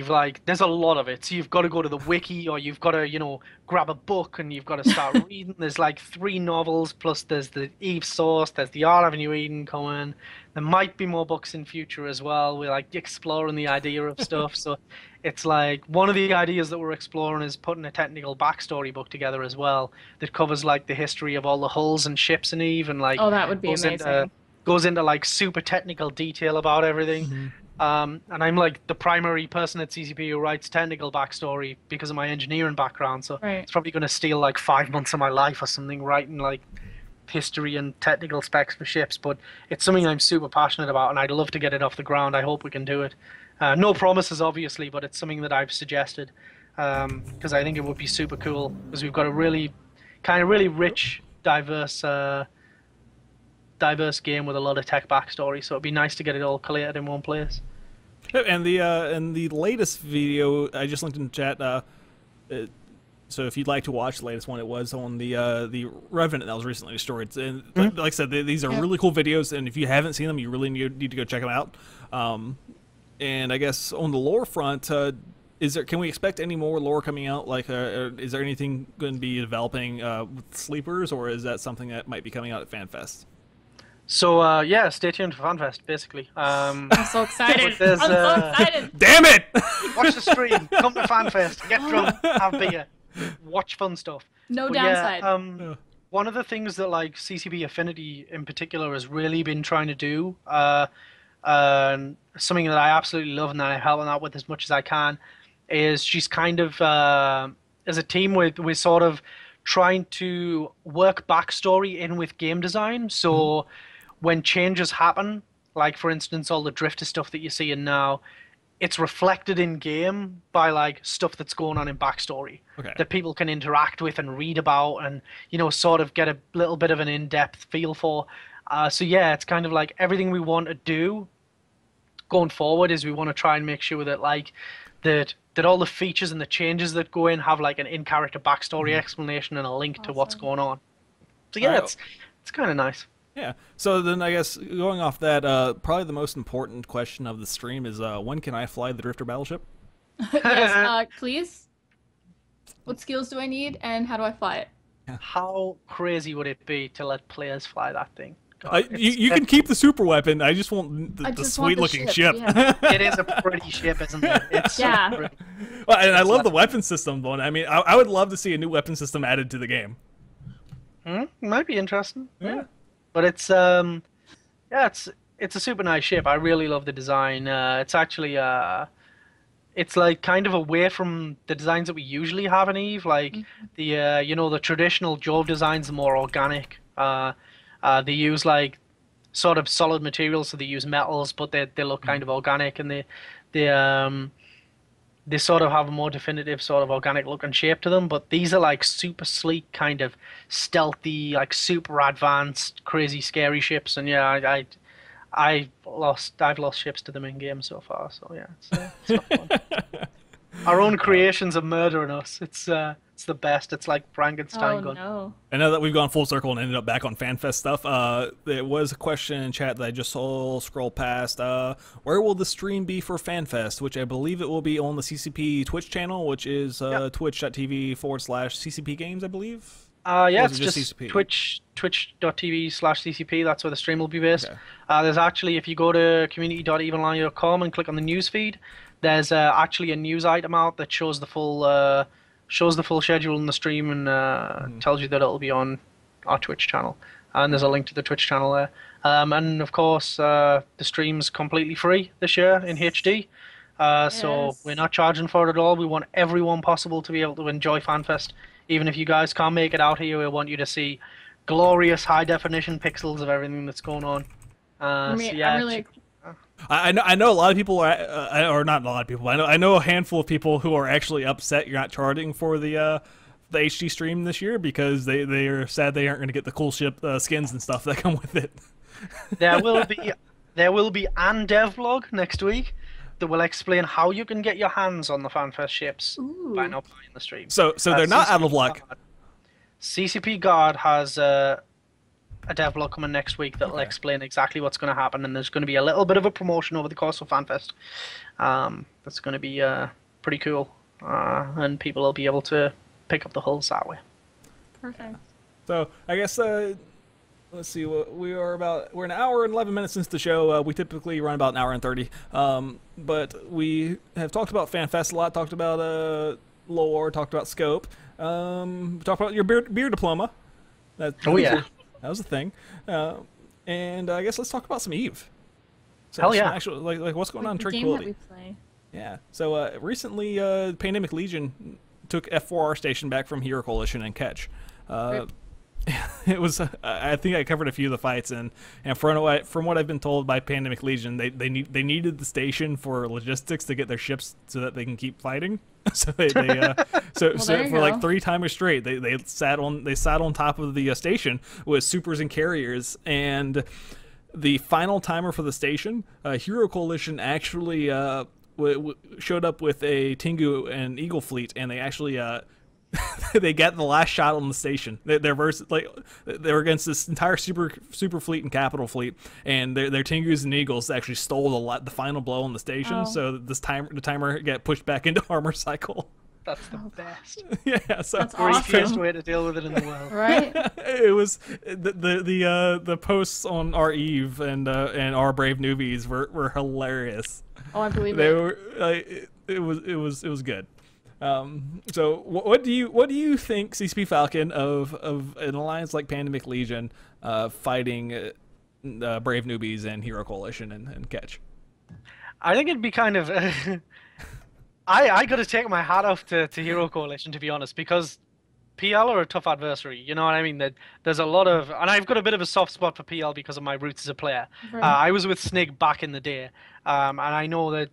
There's a lot of it, so you've got to go to the wiki or you've got to grab a book and you've got to start reading. There's like 3 novels plus there's the Eve source. There's the Art Avenue Eden coming. There might be more books in future as well. We're like exploring the idea of stuff. So it's like one of the ideas that we're exploring is putting a technical backstory book together as well that covers like the history of all the hulls and ships in Eve and like
Oh, that would be amazing.
Goes into like super technical detail about everything. And I'm like the primary person at CCP who writes technical backstory because of my engineering background. So
Right.
it's probably going to steal like 5 months of my life or something writing like history and technical specs for ships. But it's something I'm super passionate about and I'd love to get it off the ground. I hope we can do it. No promises, obviously, but it's something that I've suggested because I think it would be super cool because we've got a really rich, diverse game with a lot of tech backstory. So it'd be nice to get it all collated in one place.
And the latest video I just linked in the chat. So if you'd like to watch the latest one, it was on the Revenant that was recently destroyed. And like I said, these are really cool videos, and if you haven't seen them, you really need to go check them out. And I guess on the lore front, can we expect any more lore coming out? Like, is there anything going to be developing with Sleepers, or is that something that might be coming out at FanFest?
So yeah, stay tuned for FanFest, basically.
I'm so excited.
There's,
I'm so excited.
Damn it!
Watch the stream, come to FanFest, get drunk, have beer, watch fun stuff.
No
But
downside.
yeah, one of the things that like CCP Affinity in particular has really been trying to do, something that I absolutely love and that I'm helping out with as much as I can, is she's kind of as a team we're sort of trying to work backstory in with game design. So when changes happen, like for instance all the drifter stuff that you're seeing now, it's reflected in game by like stuff that's going on in backstory that people can interact with and read about and sort of get a little bit of an in-depth feel for. So yeah, it's kind of like everything we want to do going forward is we want to try and make sure that like that all the features and the changes that go in have like an in-character backstory explanation and a link to what's going on. So yeah, it's kind of nice.
Yeah. So then I guess going off that, probably the most important question of the stream is when can I fly the Drifter battleship?
Yes, please. What skills do I need and how do I fly it?
How crazy would it be to let players fly that thing?
You can keep the super weapon. I just want the sweet looking ship.
Yeah.
It is a pretty ship, isn't it? It's so pretty.
Well, and I love the weapon system, though. I mean, I would love to see a new weapon system added to the game.
Might be interesting.
Yeah.
But it's it's a super nice ship. I really love the design. It's actually it's like kind of away from the designs that we usually have in Eve. Like the the traditional Jove designs are more organic. They use like sort of solid materials, so they use metals, but they look kind of organic, and they sort of have a more definitive sort of organic look and shape to them. But these are like super sleek, kind of stealthy, like super advanced, crazy, scary ships. And yeah, I've lost ships to them in game so far. So yeah, it's not fun. Our own creations are murdering us. It's the best. It's like Frankenstein gun.
No.
I know that we've gone full circle and ended up back on FanFest stuff. There was a question in chat that I just saw scroll past. Where will the stream be for FanFest? Which I believe it will be on the CCP Twitch channel, which is twitch.tv/CCP Games, I believe.
Yeah,
it's
just
CCP?
twitch.tv/CCP. That's where the stream will be based.
Okay.
There's actually, if you go to community.evenline.com and click on the news feed, there's actually a news item out that shows the full schedule in the stream and tells you that it'll be on our Twitch channel. And there's a link to the Twitch channel there. And of course, the stream's completely free this year in HD. So we're not charging for it at all. We want everyone possible to be able to enjoy FanFest. Even if you guys can't make it out here, we want you to see glorious high-definition pixels of everything that's going on.
I'm really...
I know a lot of people or not a lot of people. I know a handful of people who are actually upset you're not charging for the HD stream this year because they are sad they aren't going to get the cool ship skins and stuff that come with it.
There will be There will be an devlog next week that will explain how you can get your hands on the FanFest ships by not buying the stream.
So they're not out of luck.
CCP Guard has a devlog coming next week that will explain exactly what's going to happen, and there's going to be a little bit of a promotion over the course of FanFest. That's going to be pretty cool, and people will be able to pick up the hulls that way.
Perfect.
So I guess let's see. We're an hour and 11 minutes into the show. We typically run about an hour and 30. But we have talked about FanFest a lot. Talked about lore. Talked about scope. Talked about your beer diploma. That was a thing. And I guess let's talk about some Eve. So
Hell yeah!
Actually, like what's going on in
the
Tranquility?
game that we play.
Yeah. So recently, Pandemic Legion took F4R station back from Hero Coalition and Catch. It was I think I covered a few of the fights, and from what I've been told by Pandemic Legion, they needed the station for logistics to get their ships so that they can keep fighting. So so for like 3 timers straight, they sat on top of the station with supers and carriers, and the final timer for the station, Hero Coalition actually showed up with a Tengu and Eagle fleet, and they actually they got the last shot on the station. They were against this entire super fleet and capital fleet, and their Tengus and Eagles actually stole the final blow on the station. So the timer got pushed back into armor cycle.
That's the best.
Yeah, so
that's
awesome. Way to deal with it in the world.
Right?
It was the posts on our Eve and our Brave Newbies were hilarious.
Oh, I believe
they were. It was good. So what do you think, CCP Falcon, of an alliance like Pandemic Legion fighting Brave Newbies and Hero Coalition and Catch?
I think it'd be kind of I got to take my hat off to Hero Coalition, to be honest, because PL are a tough adversary. You know what I mean? There's a lot of, and I've got a bit of a soft spot for PL because of my roots as a player.
Right.
I was with Snig back in the day, and I know that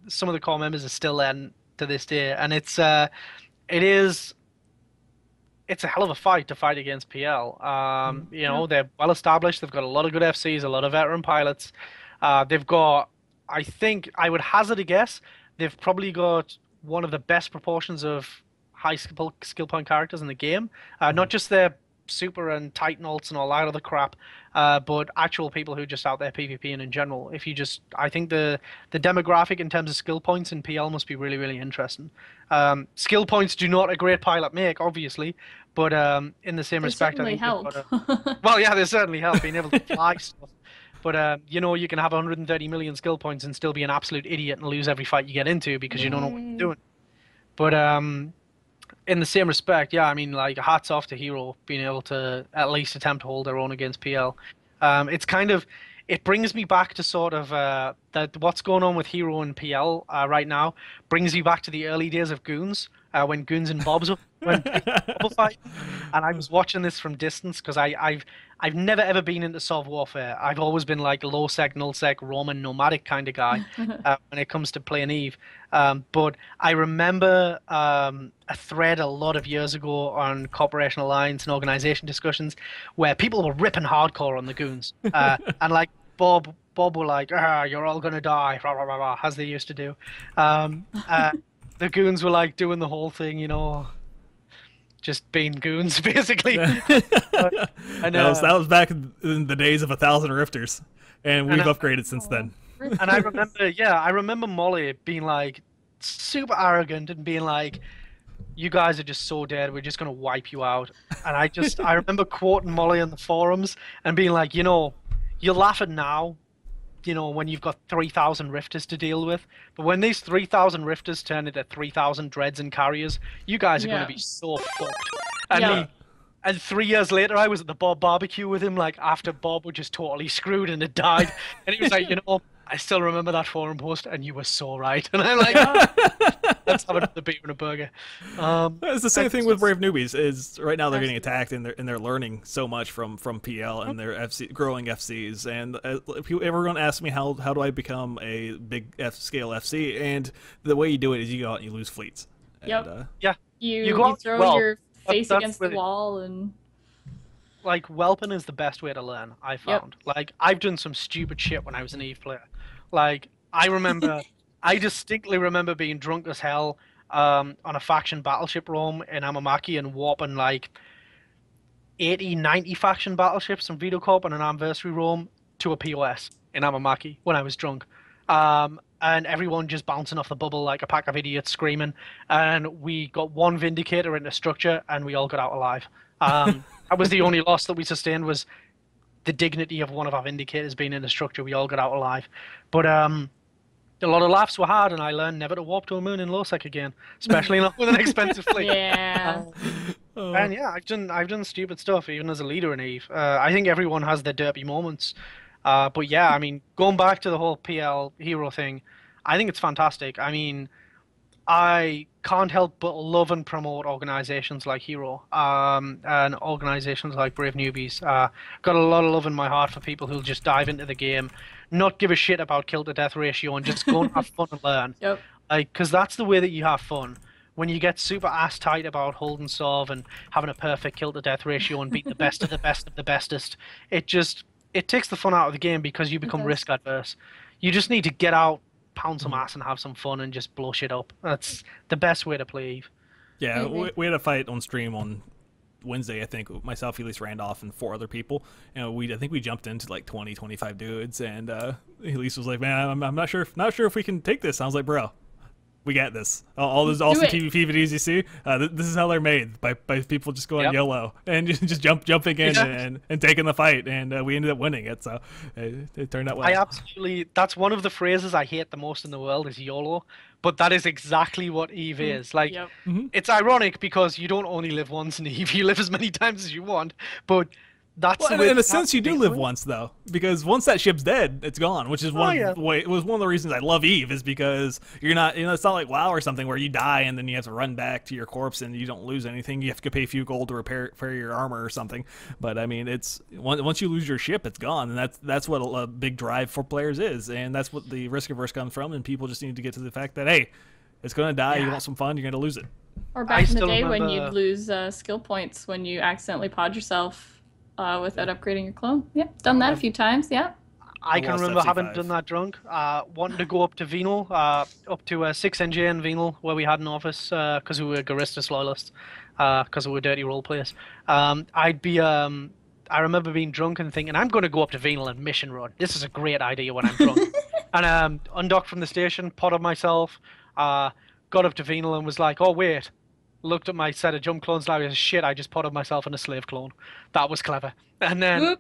some of the core members are still there to this day, and it's a hell of a fight to fight against PL. You know, they're well established. They've got a lot of good FCs, a lot of veteran pilots. They've got, I think, I would hazard a guess, they've probably got one of the best proportions of high skill point characters in the game. Not just their super and titan ults and all that other crap, but actual people who are just out there PvP and in general. I think the demographic in terms of skill points in PL must be really, really interesting. Skill points do not a great pilot make, obviously, but in the same respect, I think
help.
Well, yeah, they certainly help being able to fly stuff. But you know, you can have 130 million skill points and still be an absolute idiot and lose every fight you get into because you don't know what you're doing. But in the same respect, yeah, I mean, like, hats off to Hero being able to at least attempt to hold their own against PL. It's kind of, it brings me back to sort of that what's going on with Hero and PL right now brings me back to the early days of Goons, when Goons and Bobs went fight. And I was watching this from distance because I've never ever been into Sov warfare. I've always been like a low sec, null sec, Roman nomadic kind of guy when it comes to playing Eve. But I remember a thread a lot of years ago on Corporation Alliance and organization discussions where people were ripping hardcore on the Goons. And like Bob were like, you're all gonna die, rah, rah, rah, rah, as they used to do. The Goons were like doing the whole thing, you know, just being goons, basically. And,
that was back in the days of 1,000 Rifters, and we've upgraded since then.
And I remember Molly being like super arrogant and being like, "You guys are just so dead. We're just gonna wipe you out." And I remember quoting Molly on the forums and being like, you know, you're laughing now, you know, when you've got 3,000 Rifters to deal with, but when these 3,000 Rifters turn into 3,000 Dreads and Carriers, you guys are going to be so fucked. And 3 years later, I was at the Bob barbecue with him, like, after Bob was just totally screwed and had died, and he was like, you know, I still remember that forum post, and you were so right. And I'm like, let's have another beer and a burger.
It's the same thing with Brave Newbies. Is right now they're getting attacked, and they're learning so much from PL and their growing FCs. And everyone asks me how do I become a big scale FC, and the way you do it is you go out and you lose fleets.
Yep.
And,
yeah.
You throw your face against the wall and.
like whelping is the best way to learn, I found. Like I've done some stupid shit when I was an Eve player. Like I distinctly remember being drunk as hell on a faction battleship roam in Amamaki and warping like 80, 90 faction battleships from VETO Corp on an anniversary roam to a POS in Amamaki when I was drunk. And everyone just bouncing off the bubble like a pack of idiots screaming. And we got one Vindicator into structure and we all got out alive. That was the only loss that we sustained, was the dignity of one of our Vindicators being in the structure. We all got out alive. But a lot of laughs were had, and I learned never to warp to a moon in low-sec again, especially not with an expensive fleet.
Yeah.
And yeah, I've done stupid stuff even as a leader in Eve. I think everyone has their derpy moments. But yeah, I mean, going back to the whole PL hero thing, I think it's fantastic. I mean, I can't help but love and promote organizations like Hero and organizations like Brave Newbies. Got a lot of love in my heart for people who'll just dive into the game, not give a shit about kill to death ratio, and just go and have fun and learn.
Yep.
Like, because that's the way that you have fun. When you get super ass tight about holding solve and having a perfect kill to death ratio and beat the best of the best of the bestest, it takes the fun out of the game because you become risk adverse. You just need to get out, pound some ass, and have some fun and just blow shit up. That's the best way to play Eve.
Yeah, we had a fight on stream on Wednesday, I think. Myself, Elise Randolph, and 4 other people. And I think we jumped into like 20, 25 dudes. And Elise was like, "Man, I'm not sure if we can take this." I was like, "Bro, we got this. All those awesome TVP videos you see, this is how they're made, by people just going YOLO and just jumping in and taking the fight, and we ended up winning it, so it turned out well.
That's one of the phrases I hate the most in the world is YOLO, but that is exactly what Eve is. Like, it's ironic because you don't only live once in Eve, you live as many times as you want, but that's the way
in a sense you do live once, though, because once that ship's dead, it's gone, which is it was one of the reasons I love Eve, is because you're not, it's not like WoW or something where you die and then you have to run back to your corpse and you don't lose anything. You have to pay a few gold to repair your armor or something. But I mean, it's once you lose your ship, it's gone, and that's what a big drive for players is, and that's what the risk averse comes from. And people just need to get to the fact that, hey, it's gonna die. You want some fun, you're gonna lose it.
Or back in the day when you'd lose skill points when you accidentally pod yourself without upgrading your clone. Yep, done that a few times. Yeah.
I can remember having done that drunk. Wanting to go up to Venal, up to 6NJ in Venal, where we had an office, because we were Garistas loyalists, because we were dirty role players. I remember being drunk and thinking, I'm going to go up to Venal and mission run. This is a great idea when I'm drunk. And undocked from the station, potted myself, got up to Venal and was like, oh wait. Looked at my set of jump clones, like, shit, I just potted myself in a slave clone. That was clever. And then,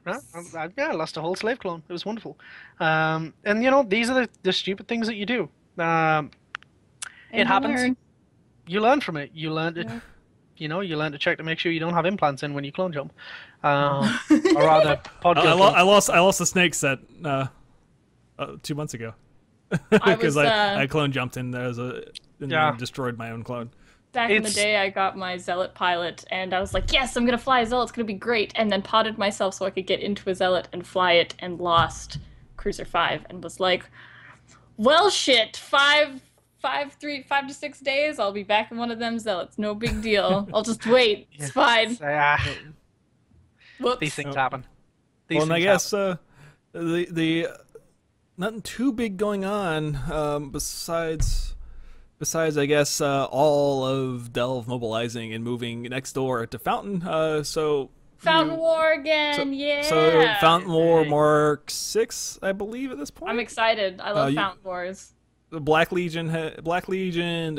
I lost a whole slave clone. It was wonderful. And, these are the stupid things that you do. It happens. You learn from it. You learn to, you learn to check to make sure you don't have implants in when you clone jump. Or rather, pod jump.
I lost the snake set 2 months ago. Because I clone jumped in there and destroyed my own clone.
Back in the day, I got my Zealot pilot, and I was like, yes, I'm going to fly a Zealot, it's going to be great, and then potted myself so I could get into a Zealot and fly it, and lost Cruiser 5, and was like, well, shit, 5 to 6 days, I'll be back in one of them Zealots, no big deal. I'll just wait, it's fine.
These things happen.
And I guess the nothing too big going on besides, I guess, all of Delve mobilizing and moving next door to Fountain.
Fountain War again, yeah!
So Fountain War Mark 6, I believe, at this point?
I'm excited. I love Fountain Wars.
The Black Legion, Kadeshi,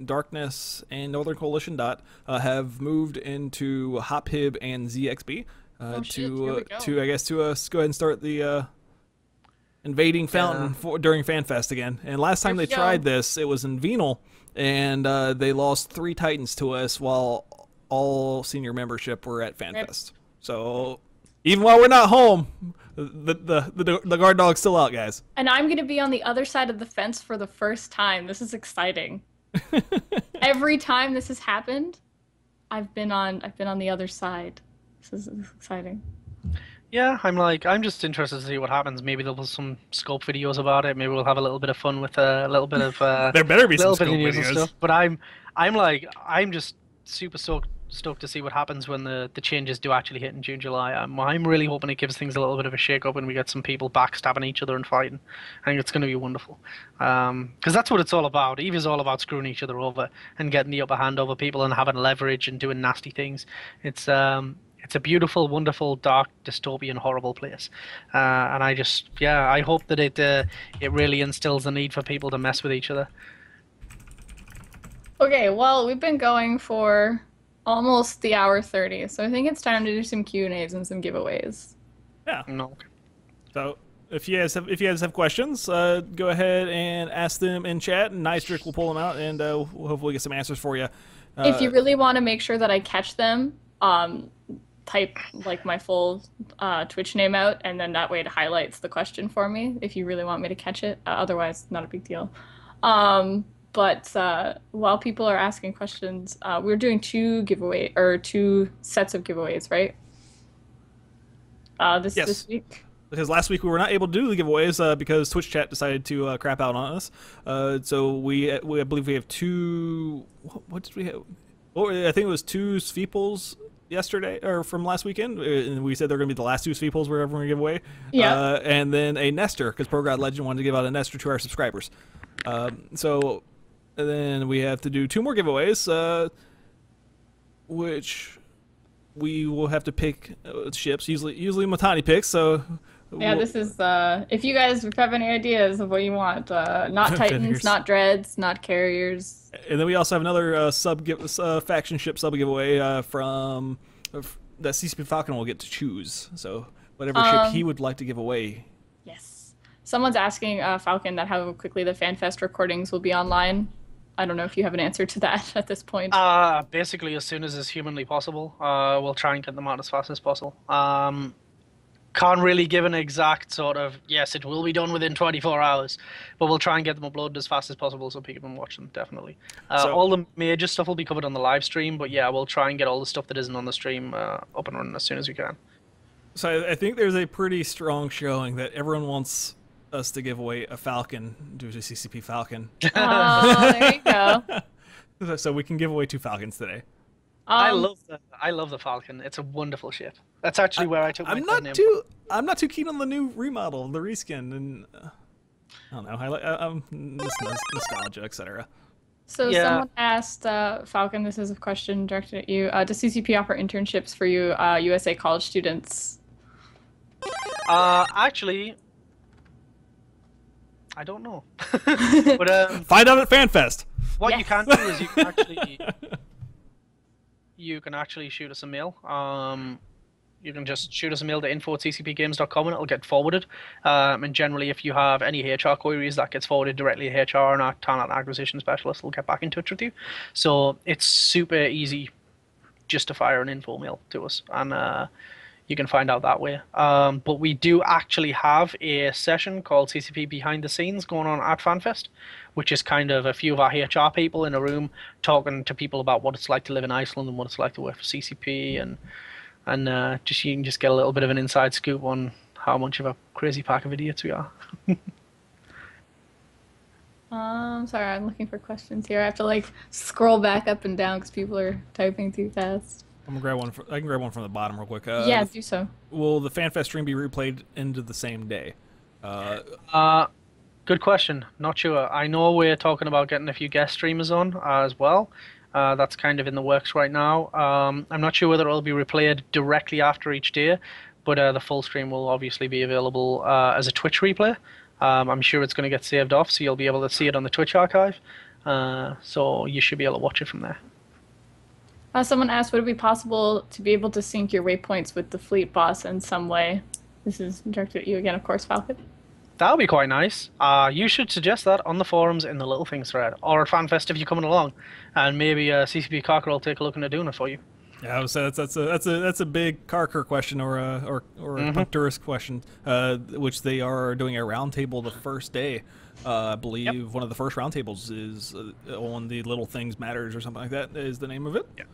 Darkness, and Northern Coalition have moved into Hophib and ZXB to I guess, go ahead and start the... invading Fountain during FanFest again. And last time they tried this, it was in Venal, and they lost 3 Titans to us while all senior membership were at FanFest. So even while we're not home, the guard dog's still out, guys.
And I'm going to be on the other side of the fence for the first time. This is exciting. Every time this has happened, I've been on the other side. This is exciting.
Yeah, I'm just interested to see what happens. Maybe there'll be some scope videos about it. Maybe we'll have a little bit of fun with a little bit of
there better be some scope videos
and stuff. But I'm just super stoked stoked to see what happens when the changes do actually hit in June, July. I'm really hoping it gives things a little bit of a shake up and we get some people backstabbing each other and fighting. I think it's going to be wonderful. Because that's what it's all about. EVE is all about screwing each other over and getting the upper hand over people and having leverage and doing nasty things. It's a beautiful, wonderful, dark, dystopian, horrible place. And I hope that it really instills the need for people to mess with each other.
Okay, well, we've been going for almost the hour 30, so I think it's time to do some Q&As and some giveaways.
Yeah.
No.
So if you guys have questions, go ahead and ask them in chat, and Nystrik will pull them out, and we'll hopefully get some answers for you.
If you really want to make sure that I catch them, type like my full Twitch name out, and then that way it highlights the question for me if you really want me to catch it. Otherwise, not a big deal. But while people are asking questions, we're doing two sets of giveaways, right? This week.
Because last week we were not able to do the giveaways because Twitch chat decided to crap out on us. So I believe we have two. What did we have? Oh, I think it was two Sveeples yesterday or from last weekend, and we said they're going to be the last two Sveeples we're ever going to give away.
Yeah.
And then a Nestor, because ProGod Legend wanted to give out a Nestor to our subscribers. And then we have to do two more giveaways, which we will have to pick ships. Usually Matani picks. So
yeah, this is if you guys have any ideas of what you want, not Titans, not Dreads, not Carriers.
And then we also have another faction ship sub giveaway from that CCP Falcon will get to choose. So whatever ship he would like to give away.
Yes. Someone's asking Falcon that how quickly the FanFest recordings will be online. I don't know if you have an answer to that at this point.
Basically, as soon as is humanly possible. We'll try and get them out as fast as possible. Can't really give an exact sort of, yes, it will be done within 24 hours, but we'll try and get them uploaded as fast as possible so people can watch them, definitely. All the major stuff will be covered on the live stream, but yeah, we'll try and get all the stuff that isn't on the stream up and running as soon as we can.
So I think there's a pretty strong showing that everyone wants us to give away a Falcon due to CCP Falcon.
Oh, there you go.
So we can give away two Falcons today.
I love the Falcon. It's a wonderful ship. That's actually where I took my name from.
I'm not too keen on the new remodel, the reskin, and I don't know. I'm nostalgia, etc.
So someone asked Falcon. This is a question directed at you. Does CCP offer internships for you USA college students?
Actually, I don't know. But
find out at FanFest.
What you can do is you can actually shoot us a mail. You can just shoot us a mail to info@ccpgames.com and it'll get forwarded. And generally, if you have any HR queries, that gets forwarded directly to HR, and our talent acquisition specialist will get back in touch with you. So it's super easy just to fire an info mail to us, and you can find out that way. But we do actually have a session called CCP Behind the Scenes going on at FanFest, which is kind of a few of our HR people in a room talking to people about what it's like to live in Iceland and what it's like to work for CCP, and you can just get a little bit of an inside scoop on how much of a crazy pack of idiots we are.
Sorry, I'm looking for questions here. I have to like scroll back up and down because people are typing too fast.
I'm gonna grab one. I can grab one from the bottom real quick.
Yeah, do so.
Will the FanFest stream be replayed into the same day?
Good question. Not sure. I know we're talking about getting a few guest streamers on as well. That's kind of in the works right now. I'm not sure whether it'll be replayed directly after each day, but the full stream will obviously be available as a Twitch replay. I'm sure it's going to get saved off, so you'll be able to see it on the Twitch archive. So you should be able to watch it from there.
Someone asked, would it be possible to be able to sync your waypoints with the fleet boss in some way? This is directed at you again, of course, Falcon.
That would be quite nice. You should suggest that on the forums in the Little Things thread, or at FanFest if you're coming along, and maybe CCP Carker will take a look into doing it for you.
Yeah, I would say that's a big Carker question or a punk tourist question, which they are doing a roundtable the first day. I believe one of the first roundtables is on the Little Things Matters or something like that is the name of it.
Yeah.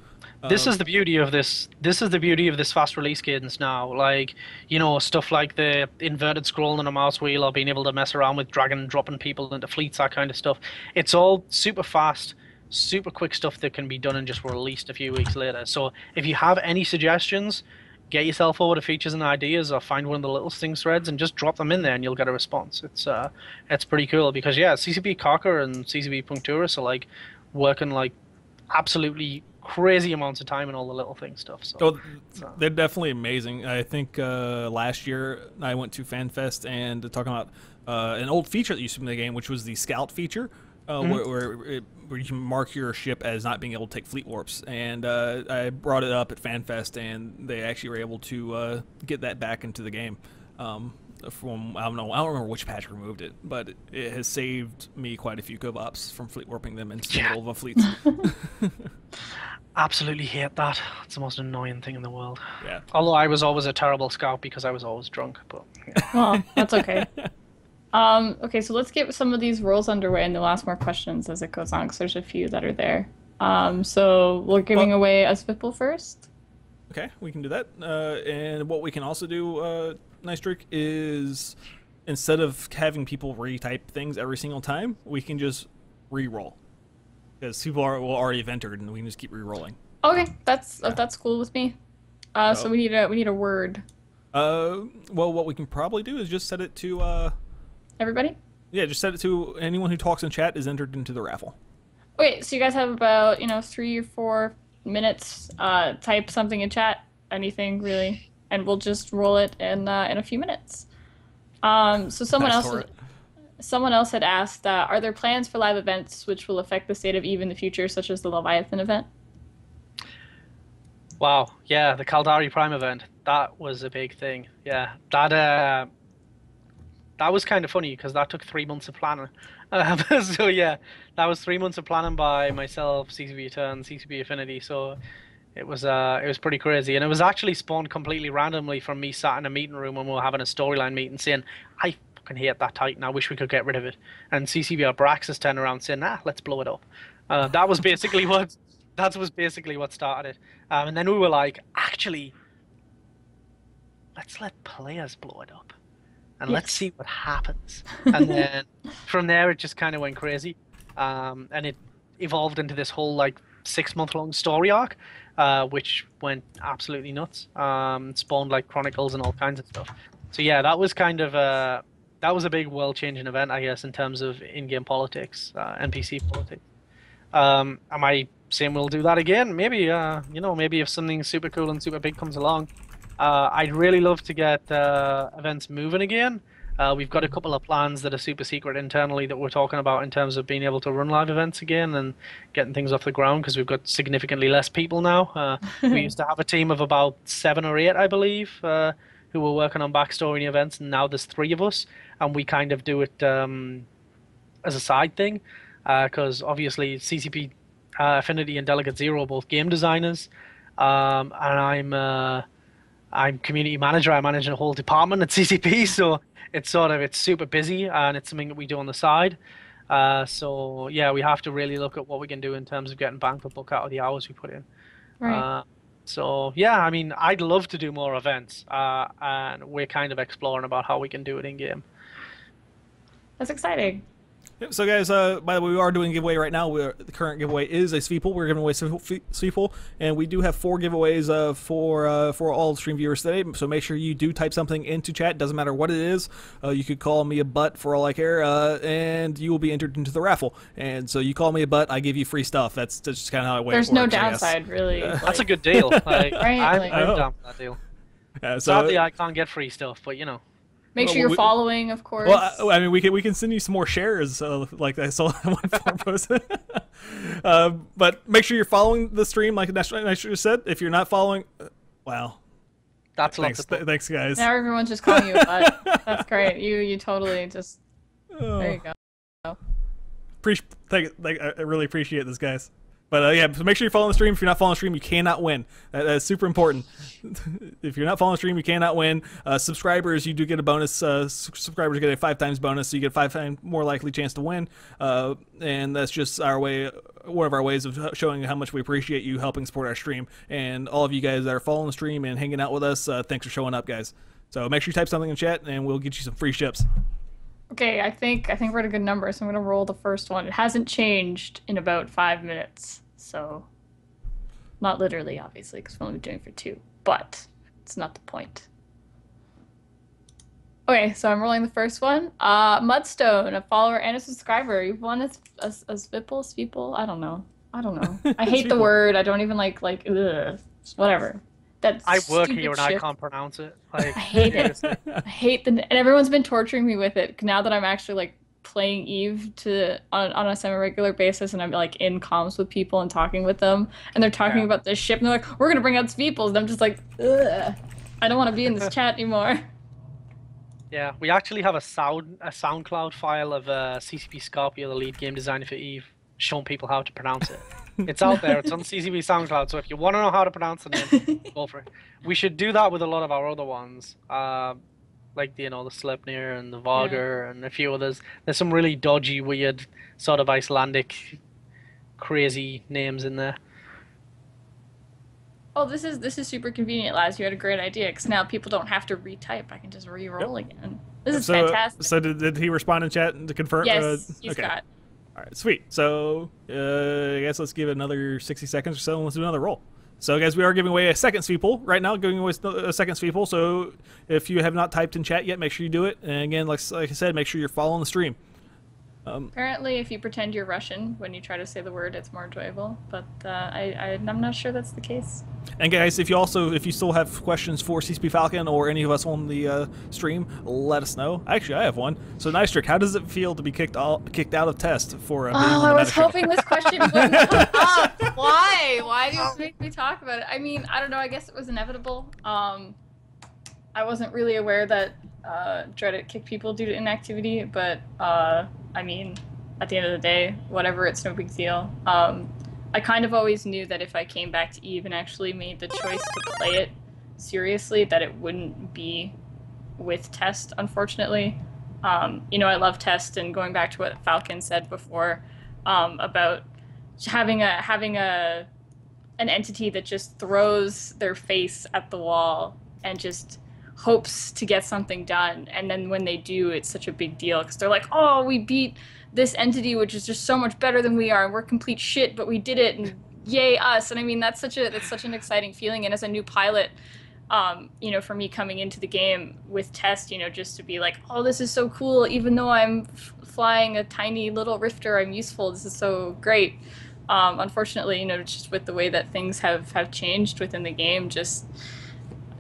This is the beauty of this. This is the beauty of this fast release cadence now. Like, you know, stuff like the inverted scrolling on a mouse wheel, or being able to mess around with dragging and dropping people into fleets, that kind of stuff. It's all super fast, super quick stuff that can be done and just released a few weeks later. So if you have any suggestions, get yourself over to features and ideas, or find one of the little Stings threads and just drop them in there, and you'll get a response. It's pretty cool because yeah, CCP Cocker and CCP Puncturus are like working like absolutely crazy amounts of time and all the little thing stuff. So
they're definitely amazing. I think last year I went to FanFest and talking about an old feature that used to be in the game, which was the Scout feature, where you can mark your ship as not being able to take fleet warps. And I brought it up at FanFest, and they actually were able to get that back into the game. From I don't remember which patch removed it, but it has saved me quite a few co-ops from fleet warping them into the middle of a fleet.
Absolutely hate that. It's the most annoying thing in the world.
Yeah.
Although I was always a terrible scout because I was always drunk, but yeah.
Well, that's okay. Okay, so let's get some of these roles underway, and they'll ask more questions as it goes on, because there's a few that are there. So we're giving away a Svipple first.
Okay, we can do that. And what we can also do, Nystrik, is instead of having people retype things every single time, we can just re-roll. Because people will already have entered, and we can just keep re-rolling.
Okay, that's cool with me. So we need a word.
Well, what we can probably do is just set it to
Everybody?
Yeah, just set it to anyone who talks in chat is entered into the raffle.
Okay, so you guys have about 3 or 4 minutes. Type something in chat, anything really, and we'll just roll it in a few minutes. So someone else had asked, are there plans for live events which will affect the state of EVE in the future, such as the Leviathan event?
Wow, yeah, the Caldari Prime event. That was a big thing. Yeah, that was kind of funny because that took 3 months of planning. So yeah, that was 3 months of planning by myself, CCP Etern, CCP Affinity. So it was pretty crazy, and it was actually spawned completely randomly from me sat in a meeting room when we were having a storyline meeting, saying, "I fucking hate that Titan. I wish we could get rid of it." And CCP Braxis turned around saying, "Nah, let's blow it up." That was basically what started it. And then we were like, actually, let's let players blow it up. And let's see what happens. And then from there, it just kind of went crazy. And it evolved into this whole like 6-month-long story arc, which went absolutely nuts. Spawned like chronicles and all kinds of stuff. So yeah, that was kind of that was a big world-changing event, I guess, in terms of in-game politics, NPC politics. Am I saying we'll do that again? Maybe, maybe if something super cool and super big comes along. I'd really love to get events moving again. We've got a couple of plans that are super secret internally that we're talking about in terms of being able to run live events again and getting things off the ground, because we've got significantly less people now. We used to have a team of about 7 or 8, I believe, who were working on backstory events, and now there's 3 of us, and we kind of do it as a side thing, because obviously CCP Affinity and Delegate Zero are both game designers, and I'm community manager. I manage a whole department at CCP, so it's super busy, and it's something that we do on the side. So yeah, we have to really look at what we can do in terms of getting bang for buck out of the hours we put in.
Right.
So yeah, I mean, I'd love to do more events, and we're kind of exploring about how we can do it in game.
That's exciting.
So guys, by the way, we are doing a giveaway right now. The current giveaway is a Svipple. We're giving away Svipple, and we do have 4 giveaways for all stream viewers today. So make sure you do type something into chat. Doesn't matter what it is. You could call me a butt for all I care, and you will be entered into the raffle. And so you call me a butt, I give you free stuff. That's just kind of how it works.
There's no downside, really.
That's a good deal. Like,
Right,
I'm down for that deal. Sadly, I can't get free stuff, but you know.
Make sure you're following, of course.
Well, I mean, we can send you some more shares, like I saw one forum post. But make sure you're following the stream, like Nystrik said. If you're not following, wow.
That's
thanks, guys.
Now everyone's just calling you a butt. That's great. You totally just. There you go.
I really appreciate this, guys. But yeah, so make sure you're following the stream. If you're not following the stream, you cannot win. That's super important. If you're not following the stream, you cannot win. Subscribers, you do get a bonus. Subscribers get a 5 times bonus, so you get a 5 times more likely chance to win. And that's just one of our ways of showing how much we appreciate you helping support our stream. And all of you guys that are following the stream and hanging out with us, thanks for showing up, guys. So make sure you type something in chat, and we'll get you some free ships.
Okay, I think we're at a good number, so I'm gonna roll the first one. It hasn't changed in about 5 minutes, so not literally, obviously, because we've only been doing it for 2, but it's not the point. Okay, so I'm rolling the first one. Mudstone, a follower and a subscriber. You've won as Svipple? I don't know. I hate the word. I don't even like ugh. Whatever. That's
I work here and
shit.
I can't pronounce it. Like,
I hate it. I hate and everyone's been torturing me with it now that I'm actually like playing Eve on a semi-regular basis, and I'm like in comms with people and talking with them, and they're talking about this ship, and they're like, "We're gonna bring out Sveeples," and I'm just like, ugh. I don't want to be in this chat anymore.
Yeah, we actually have a SoundCloud file of CCP Scorpio, the lead game designer for Eve, showing people how to pronounce it. It's out there. It's on CCP SoundCloud. So if you want to know how to pronounce the name, go for it. We should do that with a lot of our other ones, like the Sleipnir and the Vargar and a few others. There's some really dodgy, weird, sort of Icelandic, crazy names in there.
Oh, this is super convenient, Laz. You had a great idea, because now people don't have to retype. I can just re-roll again. This is fantastic.
So did he respond in chat to confirm?
Yes, he's
okay.
got.
All right, sweet. So I guess let's give it another 60 seconds or so, and let's do another roll. So, guys, we are giving away a second Sveeple right now, giving away a second Sveeple. So if you have not typed in chat yet, make sure you do it. And again, like I said, make sure you're following the stream.
Apparently, if you pretend you're Russian when you try to say the word, it's more enjoyable. But I'm not sure that's the case.
And guys, if you still have questions for CCP Falcon or any of us on the stream, let us know. Actually, I have one. So, Nystrik, how does it feel to be kicked out of test for?
I was hoping this question wouldn't come up. Why? Why do you make me talk about it? I mean, I don't know. I guess it was inevitable. I wasn't really aware that Dreadit kicked people due to inactivity, but I mean, at the end of the day, whatever, it's no big deal. I kind of always knew that if I came back to Eve and actually made the choice to play it seriously, that it wouldn't be with Test, unfortunately. I love Test, and going back to what Falcon said before about having an entity that just throws their face at the wall and just hopes to get something done, and then when they do, it's such a big deal because they're like, oh, we beat this entity which is just so much better than we are, and we're complete shit, but we did it, and yay us. And I mean, that's such an exciting feeling. And as a new pilot, for me coming into the game with Test, just to be like, oh, this is so cool, even though I'm flying a tiny little Rifter, I'm useful, this is so great. Unfortunately, just with the way that things have changed within the game, just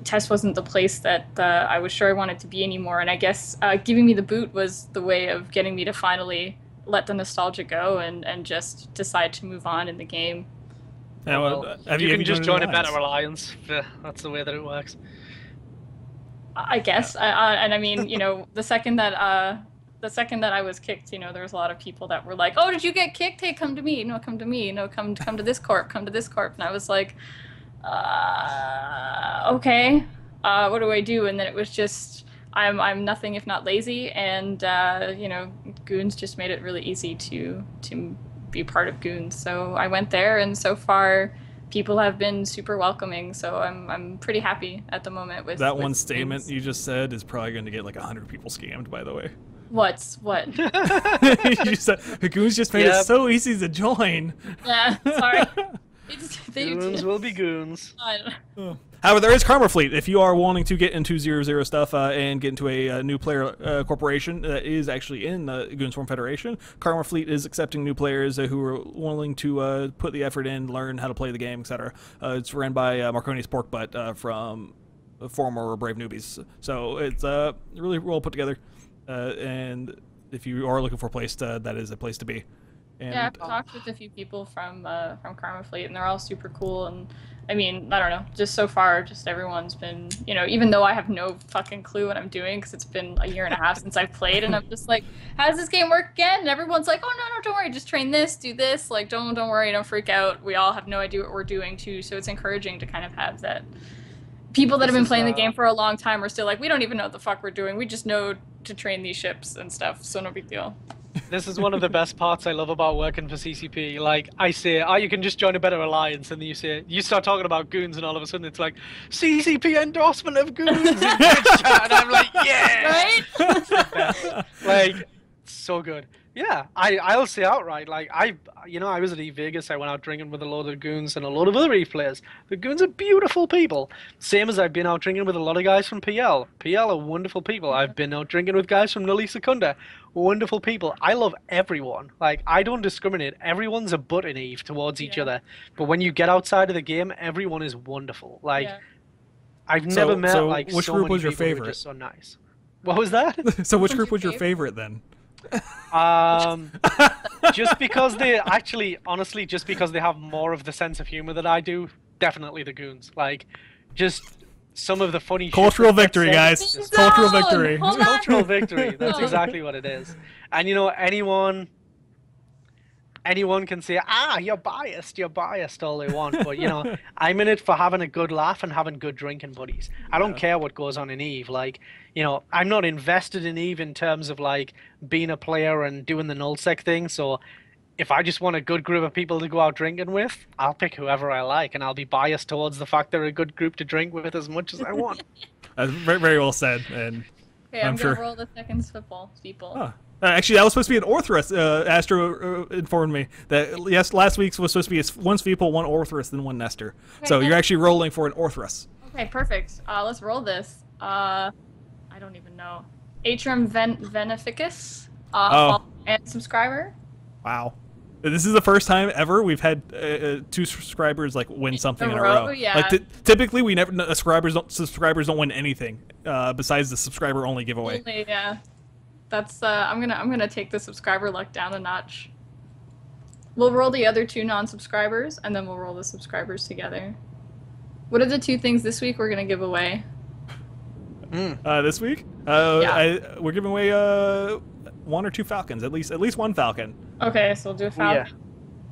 Test wasn't the place that I was sure I wanted to be anymore. And I guess giving me the boot was the way of getting me to finally let the nostalgia go and just decide to move on in the game.
Yeah, well,
you can just join a better alliance. That's the way that it works.
I guess. And I mean, the second that I was kicked, there was a lot of people that were like, oh, did you get kicked? Hey, come to me. No, come to me. No, come to this corp. Come to this corp. And I was like, okay, what do I do? And then it was just, I'm nothing if not lazy, and Goons just made it really easy to be part of Goons. So I went there, and so far people have been super welcoming, so I'm pretty happy at the moment with
that
with
one statement
Goons.
You just said is probably going to get like 100 people scammed, by the way.
What?
You said Goons just made it so easy to join.
Yeah, sorry.
Goons will be goons.
However, there is Karma Fleet. If you are wanting to get into 0-0 stuff and get into a new player corporation that is actually in the Goonswarm Federation, Karma Fleet is accepting new players who are willing to put the effort in, learn how to play the game, etc. It's ran by Marconius Porkbutt from former Brave Newbies. So it's really well put together. And if you are looking for a place, that is a place to be. And,
yeah, I've talked with a few people from Karma Fleet, and they're all super cool. And I mean, I don't know, just so far, just everyone's been, even though I have no fucking clue what I'm doing because it's been a year and a half since I've played, and I'm just like, how does this game work again? And everyone's like, oh no, don't worry, just train this, do this, like don't worry, don't freak out. We all have no idea what we're doing too, so it's encouraging to kind of have that. People that have been playing the game for a long time are still like, we don't even know what the fuck we're doing. We just know to train these ships and stuff, so no big deal.
This is one of the best parts I love about working for CCP. Like, I say, oh, you can just join a better alliance, and then you start talking about goons, and all of a sudden it's like, CCP endorsement of goons in Twitch chat, and I'm like, yeah!
Right?
It's the best. Like, so good. Yeah, I'll say outright, like, I was at Vegas, I went out drinking with a load of goons and a lot of other Eve players. The goons are beautiful people. Same as I've been out drinking with a lot of guys from PL. PL are wonderful people. I've been out drinking with guys from Nulli Secunda. Wonderful people. I love everyone. Like, I don't discriminate. Everyone's a butt in Eve towards each other. But when you get outside of the game, everyone is wonderful. Like, I've never met, like,
which
so
group
many
was your
people who are
favorite?
just so nice. What was that?
So which group was your favorite then?
Just because they honestly, just because they have more of the sense of humor that I do, definitely the goons. Like, just some of the funny
cultural victory, guys. Cultural victory.
Cultural victory. That's exactly what it is. And you know, anyone can say, you're biased all they want, but you know, I'm in it for having a good laugh and having good drinking buddies. I don't care what goes on in Eve. Like, you know, I'm not invested in Eve in terms of like being a player and doing the nullsec thing. So if I just want a good group of people to go out drinking with, I'll pick whoever I like, and I'll be biased towards the fact they're a good group to drink with as much as I want.
That's very, very well said, and
Okay, I'm gonna roll the second football, people.
Huh. Actually, that was supposed to be an Orthrus. Astro informed me that yes, last week's was supposed to be one Sweeple, one Orthrus, then one Nestor. Okay, so you're actually rolling for an Orthrus.
Okay, perfect. Let's roll this. I don't even know. Atrum Veneficus. And subscriber.
Wow. This is the first time ever we've had 2 subscribers like win something in a row.
Yeah.
Like typically, we never subscribers don't win anything besides the subscriber only giveaway.
Only, yeah. That's I'm gonna take the subscriber luck down a notch. We'll roll the other 2 non-subscribers, and then we'll roll the subscribers together. What are the 2 things this week we're gonna give away?
This week, we're giving away 1 or 2 falcons, at least 1 falcon.
Okay, so we'll do a falcon. Yeah.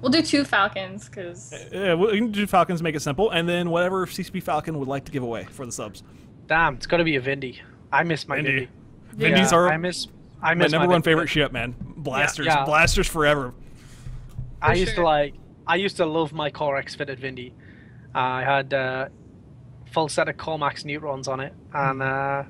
We'll do 2 falcons, because...
Yeah, we can do falcons, make it simple, and then whatever CCP falcon would like to give away for the subs.
Damn, it's got to be a Vindy. I miss my Vindy.
Vindies are
I miss
my number 1 favorite ship, man. Blasters. Yeah. Blasters forever.
I used to love my Corex fitted Vindy. I had full set of Cormax neutrons on it, and a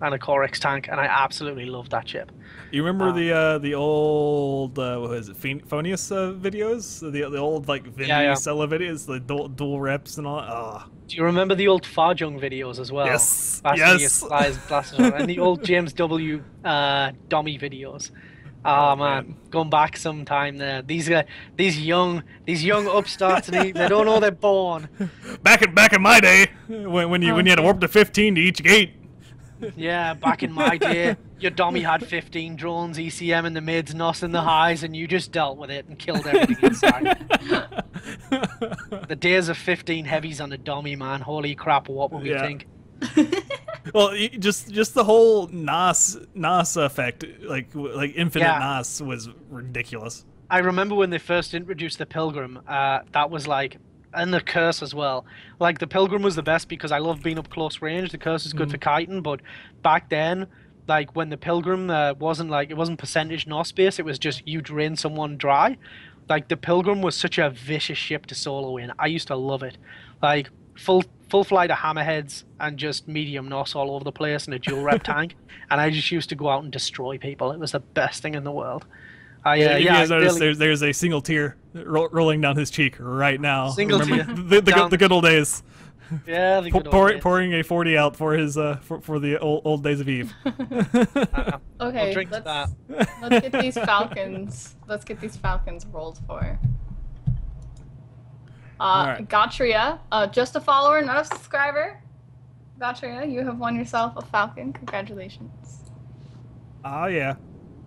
Corex tank, and I absolutely loved that ship.
You remember the old what was it, Phonius videos? The old like Vindy Sella videos, the dual reps and all that? Oh.
Do you remember the old Farjung videos as well?
Yes.
Yes. And the old James W. Dommy videos. Oh man, going back sometime there. These young upstarts, they don't know they're born.
Back in my day, when you had to warp to 15 to each gate.
Yeah, back in my day, your dummy had 15 drones, ECM in the mids, NOS in the highs, and you just dealt with it and killed everything inside. The days of 15 heavies on a dummy, man. Holy crap, what would we think?
Well, just the whole NOS effect, like infinite NOS was ridiculous.
I remember when they first introduced the Pilgrim, that was like... And the Curse as well. Like, the Pilgrim was the best because I love being up close range. The Curse is good for kiting, but back then, like, when the Pilgrim it wasn't percentage NOS space, it was just you drain someone dry. Like, the Pilgrim was such a vicious ship to solo in. I used to love it. Like, full flight of hammerheads and just medium NOS all over the place in a dual rep tank. And I just used to go out and destroy people. It was the best thing in the world.
There's a single tear rolling down his cheek right now.
Single tear.
The good old days.
Yeah, the good old days.
Pouring a 40 out for his for the old days of Eve.
Okay, let's get these falcons. Let's get these falcons rolled for. Right. Gotria, just a follower, not a subscriber. Gotria, you have won yourself a falcon. Congratulations.
Oh yeah.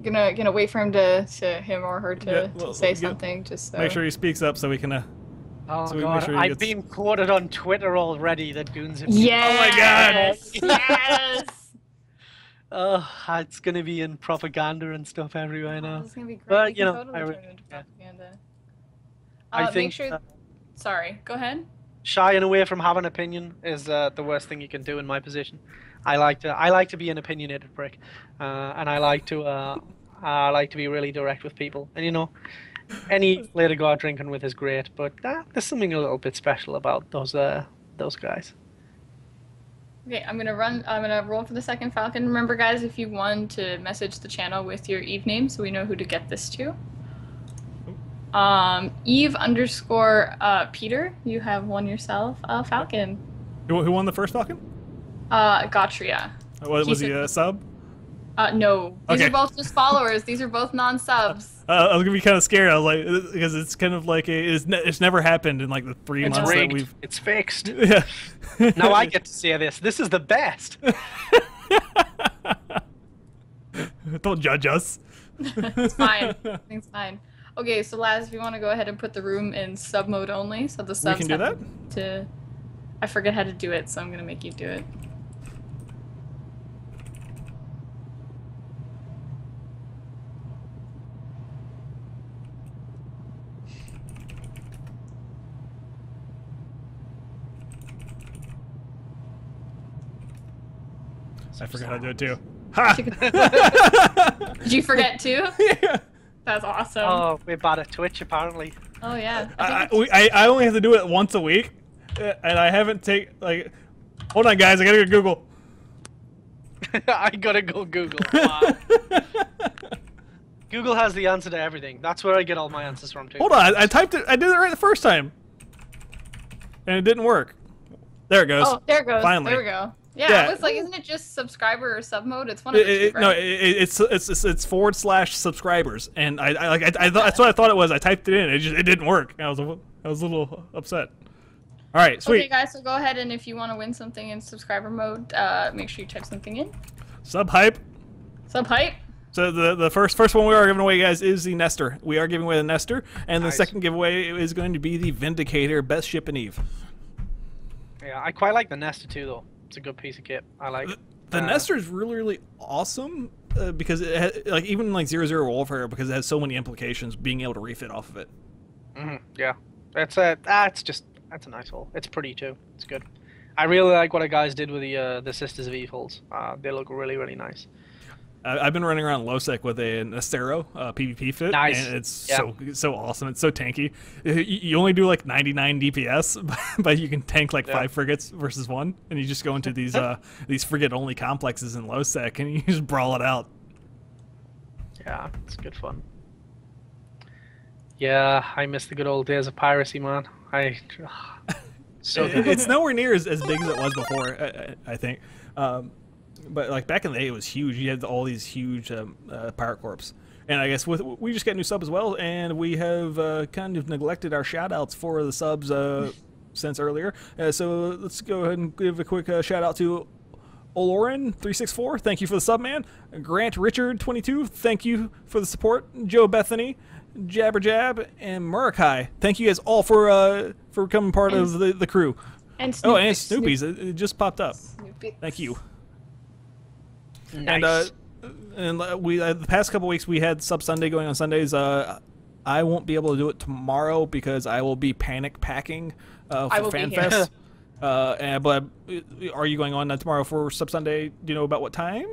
Gonna wait for him to him or her to say something. Just so.
Make sure he speaks up so we can.
Oh god, sure I've been quoted on Twitter already that goons have.
Yes!
Oh my god!
Yes!
Oh, it's gonna be in propaganda and stuff everywhere now.
It's gonna be great.
But
totally turn it into propaganda.
I think.
Make sure. Sorry, go ahead.
Shying away from having an opinion is the worst thing you can do in my position. I like to be an opinionated prick, and I like to I like to be really direct with people, and you know, any way to go out drinking with is great, but there's something a little bit special about those guys.
Okay, I'm gonna roll for the second Falcon. Remember, guys, if you want to message the channel with your Eve name, so we know who to get this to. Eve_Peter, you have won yourself a Falcon.
Who won the first Falcon?
Gotria.
Was he a sub?
No. These
Okay.
are both just followers. These are both non-subs.
I was gonna be kind of scared. I was like, because it's kind of like it's never happened in like the 3
It's
months
rigged.
that we've.
It's fixed.
Yeah.
Now I get to say this. This is the best.
Don't judge us.
It's fine. Everything's fine. Okay, so Laz, if you want to go ahead and put the room in sub mode only, so the subs
can do
have to. I forget how to do it, so I'm gonna make you do it.
I forgot how to do it too. Ha!
Did you forget too?
Yeah.
That's awesome.
Oh, we're bad at Twitch apparently.
Oh yeah.
I only have to do it once a week, and I haven't like. Hold on, guys. I gotta go Google.
I gotta go Google. Wow. Google has the answer to everything. That's where I get all my answers from too.
Hold on. I typed it. I did it right the first time, and it didn't work. There it goes.
Oh, there it goes.
Finally.
There we go. Yeah,
Yeah.
I was like, isn't it just subscriber or sub mode? It's one of the two, right?
No, it's /subscribers, and I thought that's what I thought it was. I typed it in, it didn't work. I was a little upset. All right, sweet.
Okay, guys, so go ahead and if you want to win something in subscriber mode, make sure you type something in.
Sub hype.
Sub hype.
So the first one we are giving away, guys, is the Nestor. We are giving away the Nestor, and the second giveaway is going to be the Vindicator, best ship in Eve.
Yeah, I quite like the Nestor too, though. It's a good piece of kit. I like it.
The Nestor is really awesome because it has, like even like 0-0 warfare, because it has so many implications. Being able to refit off of it.
Yeah, it's a nice hull. It's pretty too. It's good. I really like what the guys did with the Sisters of Eve hulls. They look really nice.
I've been running around Losec with a Nestero PvP fit,
Nice.
and it's so awesome. It's so tanky. You only do like 99 DPS, but you can tank like 5 frigates versus 1, and you just go into these frigate only complexes in Losec, and you just brawl it out.
Yeah, it's good fun. Yeah, I miss the good old days of piracy, man. So good.
It's nowhere near as big as it was before, I think. But like back in the day, it was huge. You had all these huge pirate corps, and I guess we just got a new sub as well, and we have kind of neglected our shout outs for the subs since earlier. So let's go ahead and give a quick shout out to Oloran364, thank you for the sub, man. Grant Richard22, thank you for the support. Joe Bethany, Jabberjab, and Murakai, thank you guys all for becoming part of the crew.
And Snoopy.
Oh, and Snoopy's, it just popped up.
Snoopy.
Thank you.
Nice.
And we the past couple weeks we had Sub Sunday going on Sundays. I won't be able to do it tomorrow because I will be panic packing for FanFest. But are you going on tomorrow for Sub Sunday? Do you know about what time?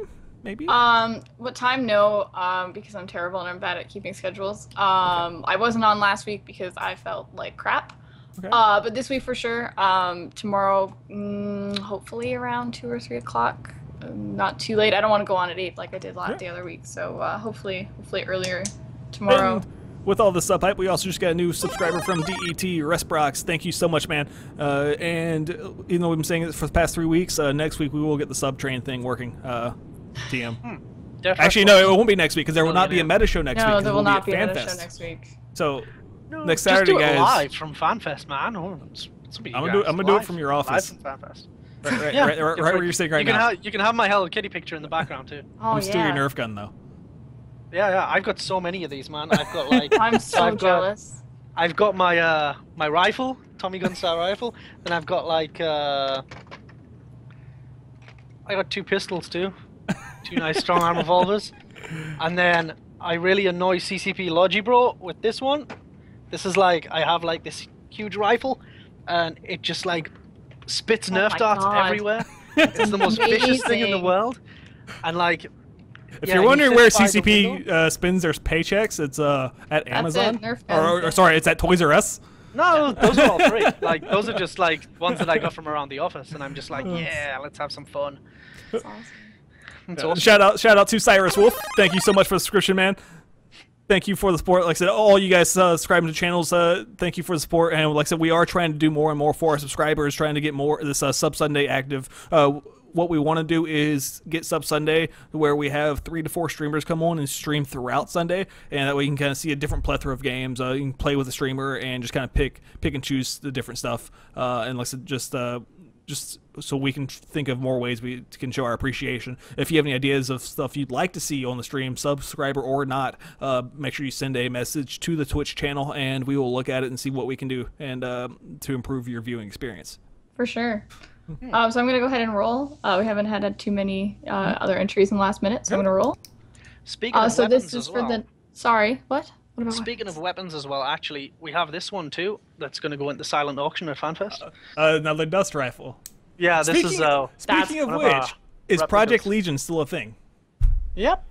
Maybe.
What time? No. Because I'm terrible and I'm bad at keeping schedules. I wasn't on last week because I felt like crap.
Okay.
But this week for sure. Tomorrow, hopefully around 2 or 3 o'clock. Not too late. I don't want to go on at 8 like I did the other week. So hopefully earlier tomorrow.
And with all the sub hype, we also just got a new subscriber from DET Resprox. Thank you so much, man. And even though we've been saying it for the past 3 weeks, next week we will get the sub train thing working. TM. Actually, no, it won't be next week because there will not be a meta show next week.
No, there will not be a meta
FanFest.
show next week.
So
No,
next Saturday,
just do it
guys.
live from FanFest, man.
I'm gonna do it from your office.
Live from FanFest.
Right where you're sitting right now.
You can have my Hello Kitty picture in the background too.
Oh,
I'm still your Nerf gun though.
Yeah, I've got so many of these, man. I've got like
I'm so jealous.
I've got my my rifle, Tommy gun style rifle, and I've got like I got 2 pistols too, 2 nice strong arm revolvers, and then I really annoy CCP Logibro with this one. This is like I have like this huge rifle, and it just like spits Nerf darts everywhere. It's the most vicious thing in the world, and like
If
Yeah,
you're
he
wondering
sits
where
by the
CCP spends their paychecks, it's at Amazon.
Nerf
Or
guns,
sorry, it's at Toys R Us.
No, those are all free. Like those are just like ones that I got from around the office, and I'm just like, yeah, let's have some fun.
That's awesome.
It's awesome.
Shout out to Cyrus Wolf. Thank you so much for the subscription, man. Thank you for the support. Like I said, all you guys subscribing to channels, thank you for the support. And like I said, we are trying to do more and more for our subscribers, trying to get more this Sub Sunday active. What we want to do is get Sub Sunday where we have 3 to 4 streamers come on and stream throughout Sunday, and that way you can kind of see a different plethora of games. You can play with a streamer and just kind of pick and choose the different stuff. And like I said, just so we can think of more ways we can show our appreciation. If you have any ideas of stuff you'd like to see on the stream, subscriber or not, make sure you send a message to the Twitch channel, and we will look at it and see what we can do and to improve your viewing experience.
For sure. So I'm going to go ahead and roll. We haven't had too many other entries in the last minute, so I'm going to roll.
Speaking of
so
weapons
this is
as
for
well.
the... Sorry, what? What about
Speaking
weapons?
of weapons as well, actually, we have this one too that's going to go into silent auction at FanFest.
Another dust rifle.
Yeah, this is.
Speaking of
one of
which,
our
is Project
replicas.
Legion still a thing?
Yep.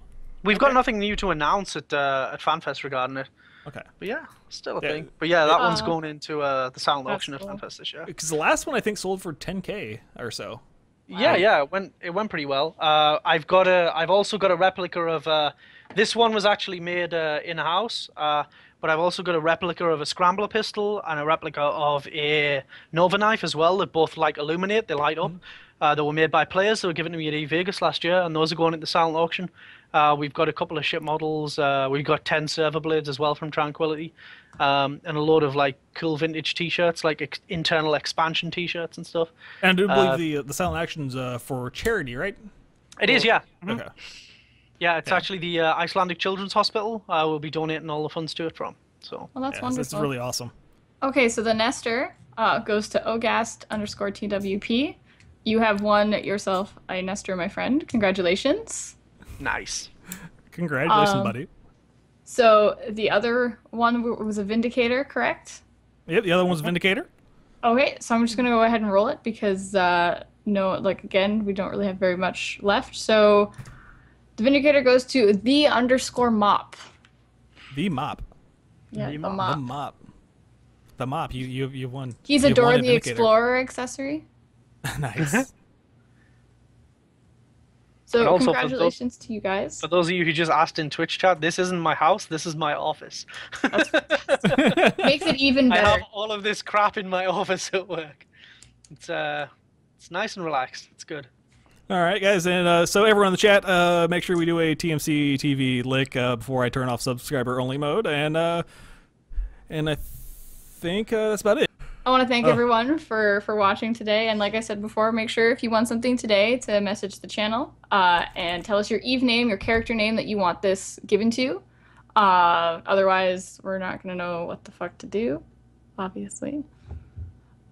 We've got nothing new to announce at FanFest regarding it.
Okay.
But yeah, still a
Yeah.
thing. But yeah, that one's going into the silent
that's
auction at
cool.
FanFest this year.
Because the last one I think sold for 10K or so.
Yeah, it went pretty well. I've also got a replica of this one was actually made in a house, but I've also got a replica of a scrambler pistol and a replica of a Nova knife as well. That both like illuminate, they light up. They were made by players. They were given to me at E-Vegas last year, and those are going into silent auction. We've got a couple of ship models. We've got 10 server blades as well from Tranquility, and a load of like cool vintage T-shirts, like internal expansion T-shirts and stuff.
And I do believe the silent action's for charity, right?
It is, yeah. Mhm.
Okay.
Yeah, it's actually the Icelandic Children's Hospital. We'll be donating all the funds to it from. So.
Well, that's
Yeah,
wonderful.
it's really awesome.
Okay, so the Nestor goes to Ogast_TWP. You have won yourself a Nestor, my friend. Congratulations.
Nice.
Congratulations, buddy.
So the other one was a Vindicator, correct?
Yep, the other one's Vindicator.
Okay, so I'm just gonna go ahead and roll it because again, we don't really have very much left. So the Vindicator goes to _mop.
The Mop.
Yeah,
The
the
Mop.
mop.
The Mop. The Mop. You won.
He's
you
a Dora
won
the
Vindicator.
Explorer accessory.
Nice.
So
And also for
congratulations to you guys.
For those of you who just asked in Twitch chat, this isn't my house. This is my office.
Makes it even
I
better.
have all of this crap in my office at work. It's nice and relaxed. It's good.
All right, guys, and so everyone in the chat, make sure we do a TMC TV lick before I turn off subscriber only mode, and I think that's about it.
I want to thank everyone for watching today, and like I said before, make sure if you want something today to message the channel and tell us your Eve name, your character name that you want this given to. Otherwise, we're not going to know what the fuck to do, obviously.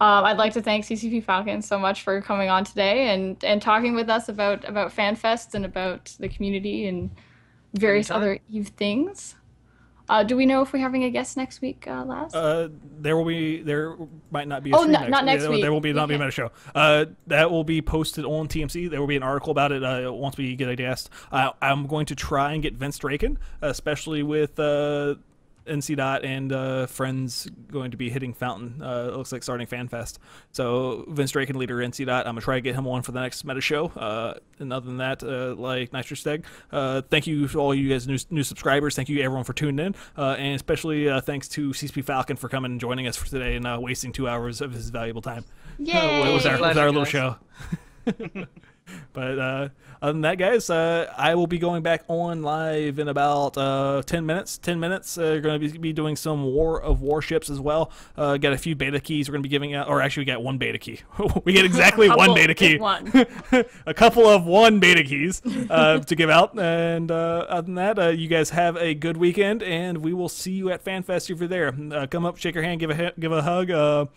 I'd like to thank CCP Falcon so much for coming on today and talking with us about FanFest and about the community and various other Eve things. Do we know if we're having a guest next week, Laz?
There might not be a
Oh,
stream
not next week.
There will be not be
Okay.
a show. That will be posted on TMC. There will be an article about it once we get a guest. I'm going to try and get Vince Draken, especially with NC Dot and friends going to be hitting Fountain. It looks like starting FanFest. So Vince Draken, leader NC Dot. I'm gonna try to get him on for the next meta show. And other than that, like Nystrik, thank you to all you guys new subscribers. Thank you everyone for tuning in, and especially thanks to CCP Falcon for coming and joining us for today and wasting 2 hours of his valuable time.
Yay!
With our
Pleasure,
little
guys.
show. But other than that, guys, I will be going back on live in about 10 minutes. 10 minutes. We're going to be doing some War of Warships as well. Got a few beta keys we're going to be giving out. Or actually, we got one beta key. We get exactly one beta key. A couple of one beta keys to give out. And other than that, you guys have a good weekend. And we will see you at FanFest if you're there. Come up, shake your hand, give a hug.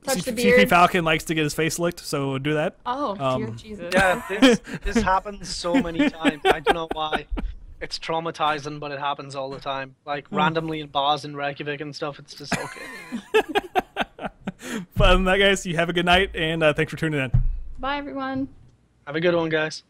Touch the
CCP
beard.
Falcon likes to get his face licked, so do that.
Oh, dear Jesus.
Yeah, this happens so many times. I don't know why. It's traumatizing, but it happens all the time. Like randomly in bars in Reykjavik and stuff. It's just okay.
But other than that, guys, you have a good night, and thanks for tuning in.
Bye, everyone.
Have a good one, guys.